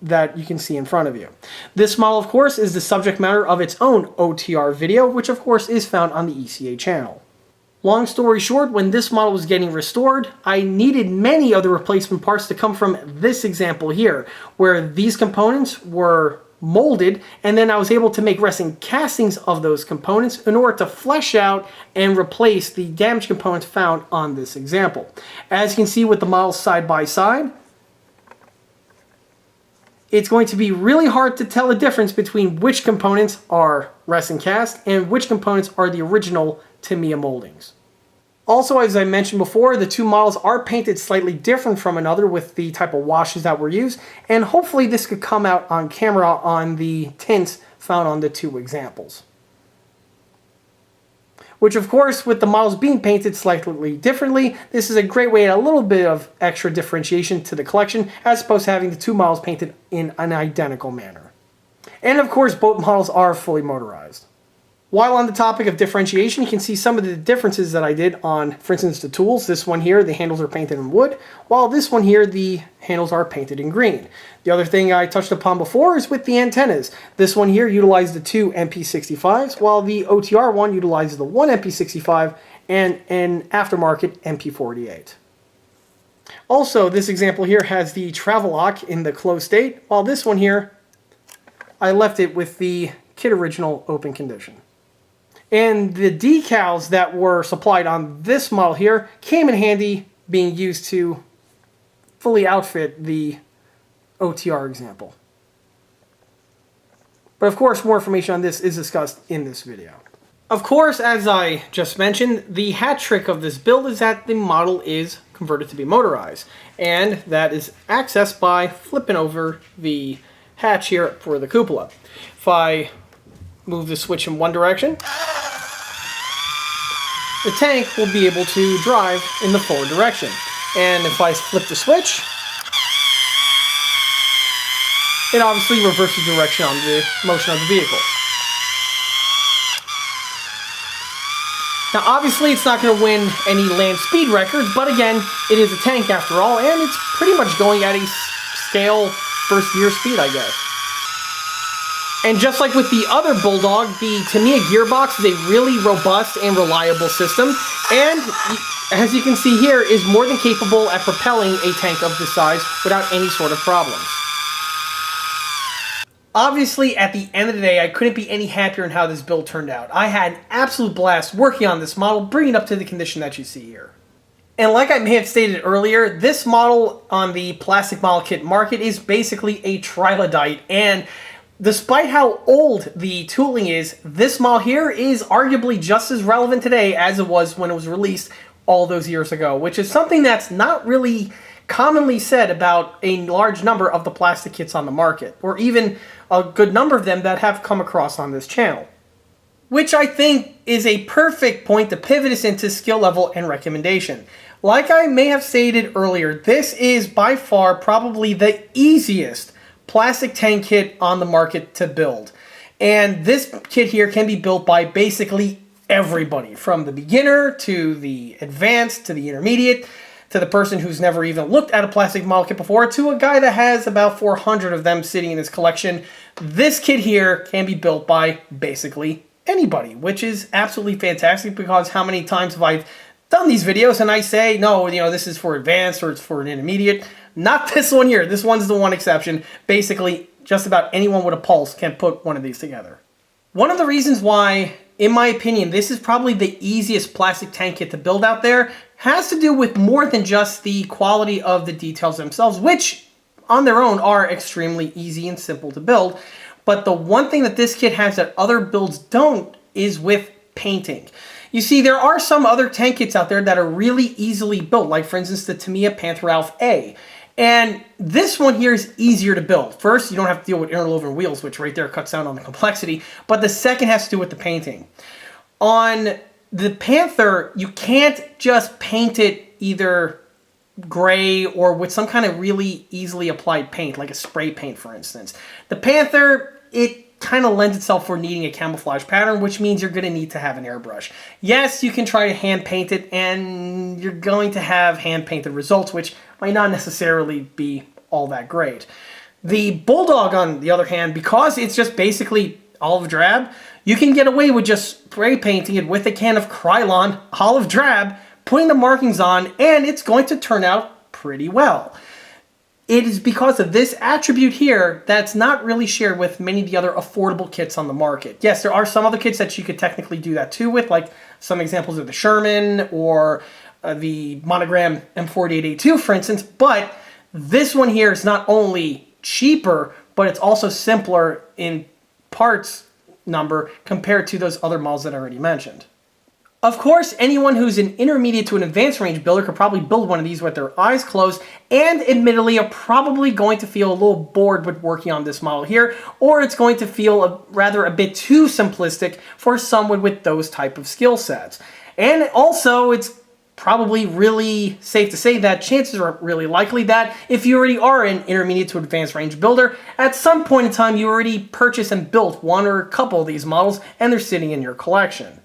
that you can see in front of you. This model, of course, is the subject matter of its own OTR video, which of course is found on the ECA channel. Long story short, when this model was getting restored, I needed many of the replacement parts to come from this example here, where these components were molded, and then I was able to make resin castings of those components in order to flesh out and replace the damaged components found on this example. As you can see with the models side by side, it's going to be really hard to tell the difference between which components are resin cast and which components are the original Tamiya moldings. Also, as I mentioned before, the two models are painted slightly different from another with the type of washes that were used, and hopefully this could come out on camera on the tints found on the two examples. Which of course, with the models being painted slightly differently, this is a great way to add a little bit of extra differentiation to the collection as opposed to having the two models painted in an identical manner. And of course, both models are fully motorized. While on the topic of differentiation, you can see some of the differences that I did on, for instance, the tools. This one here, the handles are painted in wood, while this one here, the handles are painted in green. The other thing I touched upon before is with the antennas. This one here utilized the two MP65s, while the OTR one utilizes the one MP65 and an aftermarket MP48. Also, this example here has the travel lock in the closed state, while this one here, I left it with the kit original open condition. And the decals that were supplied on this model here came in handy being used to fully outfit the OTR example. But of course, more information on this is discussed in this video. Of course, as I just mentioned, the hat trick of this build is that the model is converted to be motorized. And that is accessed by flipping over the hatch here for the cupola. If I move the switch in one direction, the tank will be able to drive in the forward direction. And if I flip the switch, it obviously reverses direction on the motion of the vehicle. Now obviously it's not going to win any land speed records, but again, it is a tank after all, and it's pretty much going at a scale first gear speed, I guess. And just like with the other Bulldog, the Tamiya Gearbox is a really robust and reliable system, and as you can see here, is more than capable at propelling a tank of this size without any sort of problems. Obviously, at the end of the day, I couldn't be any happier in how this build turned out. I had an absolute blast working on this model, bringing it up to the condition that you see here. And like I may have stated earlier, this model on the plastic model kit market is basically a trilodite, and despite how old the tooling is, this model here is arguably just as relevant today as it was when it was released all those years ago, which is something that's not really commonly said about a large number of the plastic kits on the market, or even a good number of them that have come across on this channel. which I think is a perfect point to pivot us into skill level and recommendation. Like I may have stated earlier, this is by far probably the easiest plastic tank kit on the market to build. And this kit here can be built by basically everybody, from the beginner to the advanced to the intermediate, to the person who's never even looked at a plastic model kit before, to a guy that has about 400 of them sitting in his collection. This kit here can be built by basically anybody, which is absolutely fantastic, because how many times have I done these videos and I say, no, this is for advanced or it's for an intermediate. Not this one here. This one's the one exception. Basically, just about anyone with a pulse can put one of these together. One of the reasons why, in my opinion, this is probably the easiest plastic tank kit to build out there has to do with more than just the quality of the details themselves, which on their own are extremely easy and simple to build. But the one thing that this kit has that other builds don't is with painting. You see, there are some other tank kits out there that are really easily built, like for instance the Tamiya Panther ausf.A. And this one here is easier to build. First, you don't have to deal with interwoven wheels, which right there cuts down on the complexity. But the second has to do with the painting. On the Panther, you can't just paint it either gray or with some kind of really easily applied paint, like a spray paint, for instance. The Panther, it kind of lends itself for needing a camouflage pattern, which means you're going to need to have an airbrush. Yes, you can try to hand paint it, and you're going to have hand painted results, which might not necessarily be all that great. The Bulldog, on the other hand, because it's just basically olive drab, you can get away with just spray painting it with a can of Krylon olive drab, putting the markings on, and it's going to turn out pretty well. It is because of this attribute here that's not really shared with many of the other affordable kits on the market. Yes, there are some other kits that you could technically do that too with, like some examples of the Sherman or the Monogram M48A2, for instance, but this one here is not only cheaper, but it's also simpler in parts number compared to those other models that I already mentioned. Of course, anyone who's an intermediate to an advanced range builder could probably build one of these with their eyes closed, and admittedly are probably going to feel a little bored with working on this model here, or it's going to feel rather a bit too simplistic for someone with those type of skill sets. And also, it's probably really safe to say that chances are really likely that if you already are an intermediate to advanced range builder, at some point in time you already purchased and built one or a couple of these models and they're sitting in your collection.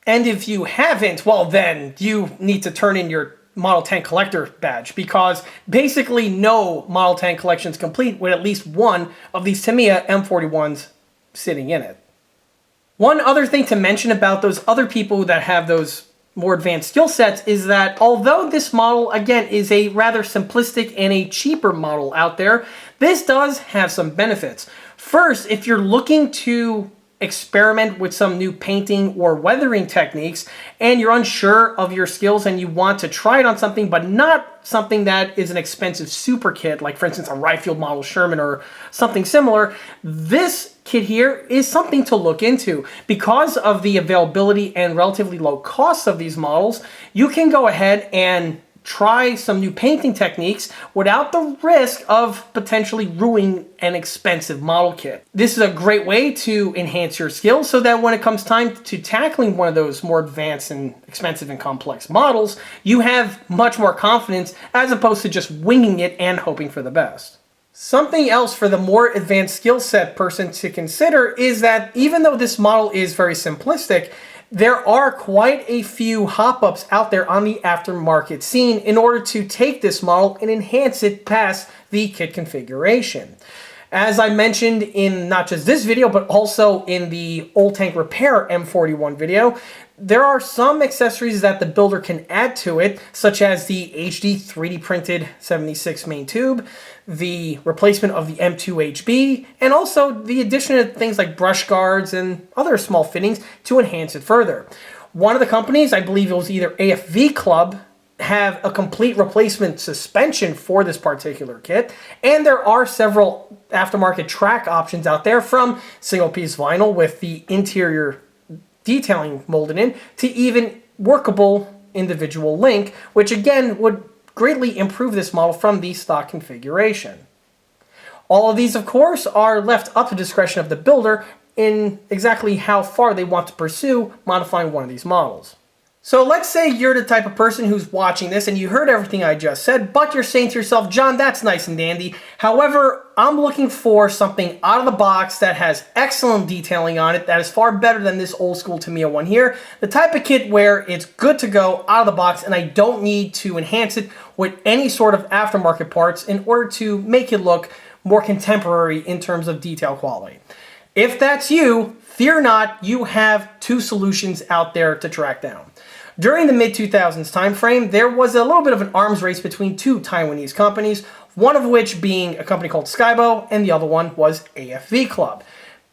And if you haven't, well then you need to turn in your Model Tank Collector badge, because basically no Model Tank collection is complete with at least one of these Tamiya M41s sitting in it. One other thing to mention about those other people that have those more advanced skill sets is that although this model, again, is a rather simplistic and a cheaper model out there, this does have some benefits. First, if you're looking to experiment with some new painting or weathering techniques and you're unsure of your skills and you want to try it on something but not something that is an expensive super kit, like for instance a Ryefield model Sherman or something similar, this kit here is something to look into. Because of the availability and relatively low costs of these models, you can go ahead and try some new painting techniques without the risk of potentially ruining an expensive model kit. This is a great way to enhance your skills so that when it comes time to tackling one of those more advanced and expensive and complex models, you have much more confidence as opposed to just winging it and hoping for the best. Something else for the more advanced skill set person to consider is that even though this model is very simplistic, there are quite a few hop-ups out there on the aftermarket scene in order to take this model and enhance it past the kit configuration. As I mentioned in not just this video, but also in the Old Tank Repair M41 video, there are some accessories that the builder can add to it, such as the HD 3D printed 76 main tube, the replacement of the M2HB, and also the addition of things like brush guards and other small fittings to enhance it further. One of the companies, I believe it was either AFV Club, have a complete replacement suspension for this particular kit, and there are several aftermarket track options out there, from single piece vinyl with the interior detailing molded in to even workable individual link, which again would greatly improve this model from the stock configuration. All of these, of course, are left up to discretion of the builder, in exactly how far they want to pursue modifying one of these models. So let's say you're the type of person who's watching this and you heard everything I just said, but you're saying to yourself, John, that's nice and dandy. However, I'm looking for something out of the box that has excellent detailing on it, that is far better than this old school Tamiya one here. The type of kit where it's good to go out of the box and I don't need to enhance it with any sort of aftermarket parts in order to make it look more contemporary in terms of detail quality. If that's you, fear not, you have two solutions out there to track down. During the mid-2000s time frame, there was a little bit of an arms race between two Taiwanese companies, one of which being a company called Skybo, and the other one was AFV Club.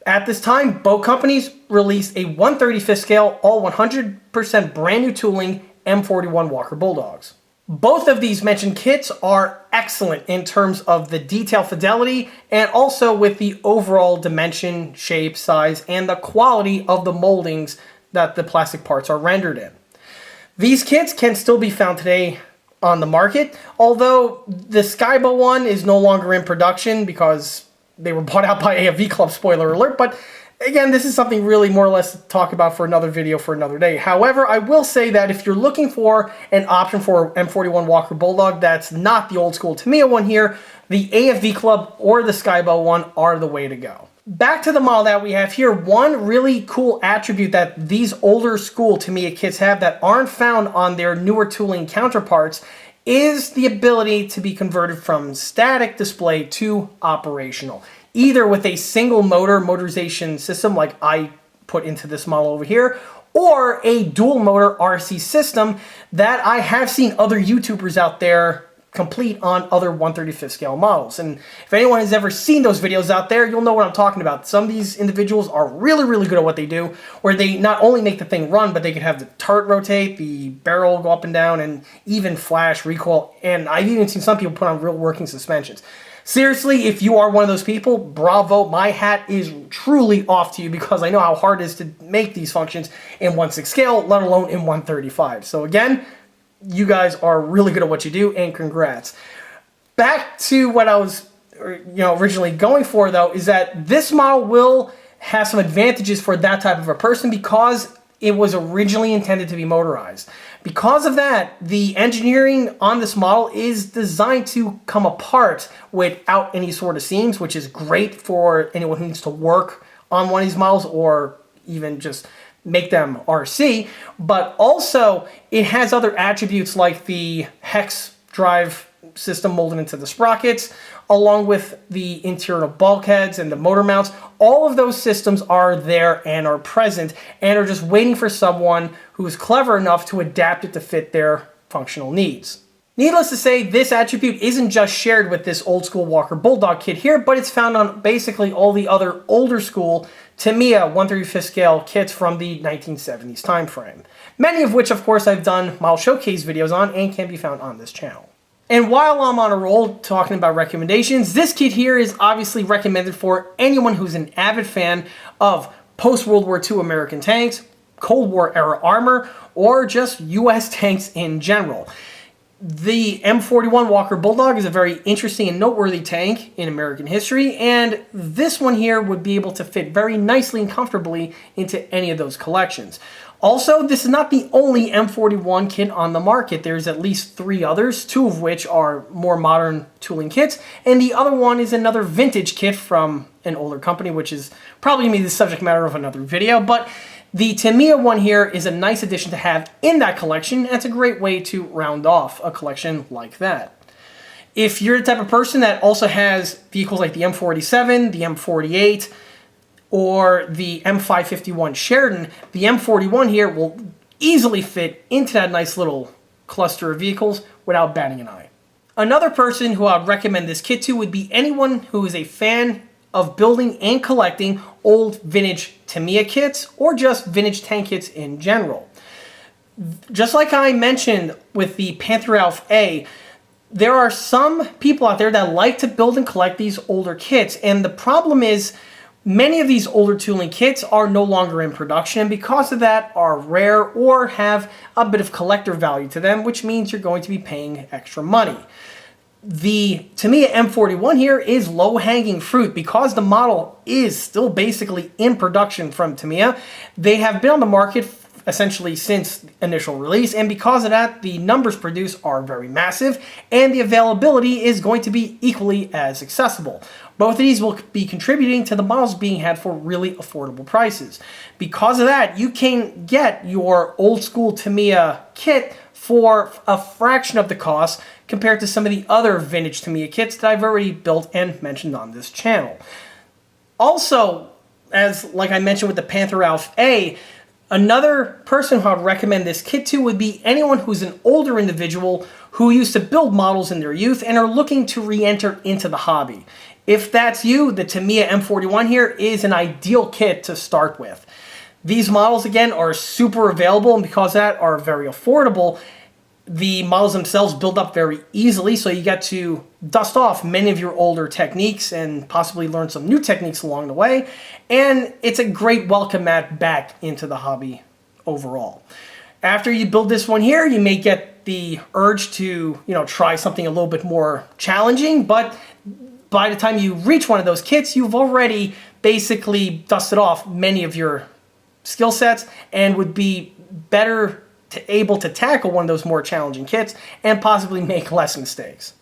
At this time, both companies released a 1/35 scale, all 100% brand new tooling M41 Walker Bulldogs. Both of these mentioned kits are excellent in terms of the detail fidelity and also with the overall dimension, shape, size, and the quality of the moldings that the plastic parts are rendered in. These kits can still be found today on the market, although the Skybo one is no longer in production because they were bought out by AFV Club, spoiler alert, but again, this is something really more or less to talk about for another video for another day. However, I will say that if you're looking for an option for M41 Walker Bulldog that's not the old school Tamiya one here, the AFV Club or the Skybo one are the way to go. Back to the model that we have here, one really cool attribute that these older school Tamiya kits have that aren't found on their newer tooling counterparts is the ability to be converted from static display to operational. Either with a single motor motorization system like I put into this model over here, or a dual motor RC system that I have seen other YouTubers out there complete on other 1/35 scale models. And if anyone has ever seen those videos out there, you'll know what I'm talking about. Some of these individuals are really, really good at what they do, where they not only make the thing run, but they can have the turret rotate, the barrel go up and down, and even flash, recoil, and I've even seen some people put on real working suspensions. Seriously, if you are one of those people, bravo, my hat is truly off to you because I know how hard it is to make these functions in 1/6 scale, let alone in 1/35. So again, you guys are really good at what you do, and congrats. Back to what I was originally going for, though, is that this model will have some advantages for that type of a person because it was originally intended to be motorized. Because of that, the engineering on this model is designed to come apart without any sort of seams, which is great for anyone who needs to work on one of these models or even just make them RC. But also, it has other attributes like the hex drive system molded into the sprockets, along with the interior bulkheads and the motor mounts. All of those systems are there and are present and are just waiting for someone who is clever enough to adapt it to fit their functional needs. Needless to say, this attribute isn't just shared with this old school Walker Bulldog kit here, but it's found on basically all the other older school Tamiya 1/35 scale kits from the 1970s time frame. Many of which, of course, I've done model showcase videos on and can be found on this channel. And while I'm on a roll talking about recommendations, this kit here is obviously recommended for anyone who's an avid fan of post-World War II American tanks, Cold War era armor, or just US tanks in general. The M41 Walker Bulldog is a very interesting and noteworthy tank in American history, and this one here would be able to fit very nicely and comfortably into any of those collections. Also, this is not the only M41 kit on the market. There's at least 3 others, 2 of which are more modern tooling kits, and the other one is another vintage kit from an older company, which is probably going to be the subject matter of another video, but the Tamiya one here is a nice addition to have in that collection, and it's a great way to round off a collection like that. If you're the type of person that also has vehicles like the M47, the M48, or the M551 Sheridan, the M41 here will easily fit into that nice little cluster of vehicles without batting an eye. Another person who I'd recommend this kit to would be anyone who is a fan of building and collecting old vintage Tamiya kits or just vintage tank kits in general. Just like I mentioned with the Panther ausf.A, there are some people out there that like to build and collect these older kits, and the problem is many of these older tooling kits are no longer in production, and because of that are rare or have a bit of collector value to them, which means you're going to be paying extra money. The Tamiya M41 here is low-hanging fruit because the model is still basically in production from Tamiya. They have been on the market essentially since initial release, and because of that, the numbers produced are very massive, and the availability is going to be equally as accessible. Both of these will be contributing to the models being had for really affordable prices. Because of that, you can get your old school Tamiya kit for a fraction of the cost compared to some of the other vintage Tamiya kits that I've already built and mentioned on this channel. Also, like I mentioned with the Panther ausf.A, another person who I would recommend this kit to would be anyone who's an older individual who used to build models in their youth and are looking to re-enter into the hobby. If that's you, the Tamiya M41 here is an ideal kit to start with. These models, again, are super available, and because of that, are very affordable. The models themselves build up very easily, so you get to dust off many of your older techniques and possibly learn some new techniques along the way. And it's a great welcome mat back into the hobby overall. After you build this one here, you may get the urge to, try something a little bit more challenging, but by the time you reach one of those kits, you've already basically dusted off many of your skill sets and would be better able to tackle one of those more challenging kits and possibly make less mistakes.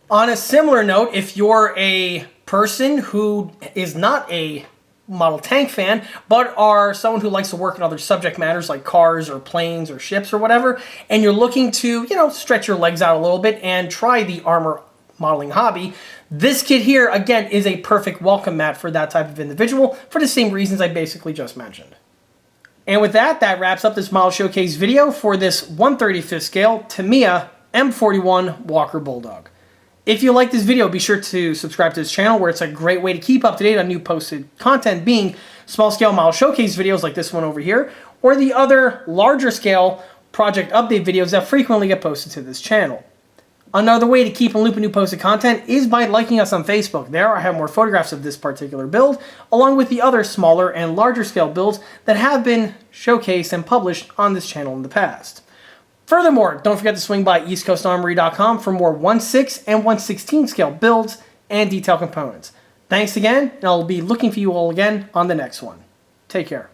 On a similar note, if you're a person who is not a model tank fan, but are someone who likes to work in other subject matters like cars or planes or ships or whatever, and you're looking to, stretch your legs out a little bit and try the armor modeling hobby, this kit here, again, is a perfect welcome mat for that type of individual for the same reasons I basically just mentioned. And with that, that wraps up this model showcase video for this 1/35th scale Tamiya M41 Walker Bulldog. If you like this video, be sure to subscribe to this channel, where it's a great way to keep up to date on new posted content, being small scale model showcase videos like this one over here, or the other larger scale project update videos that frequently get posted to this channel. Another way to keep in loop of new posted content is by liking us on Facebook. There I have more photographs of this particular build, along with the other smaller and larger scale builds that have been showcased and published on this channel in the past. Furthermore, don't forget to swing by eastcoastarmory.com for more 1/6 and 1/16 scale builds and detail components. Thanks again, and I'll be looking for you all again on the next one. Take care.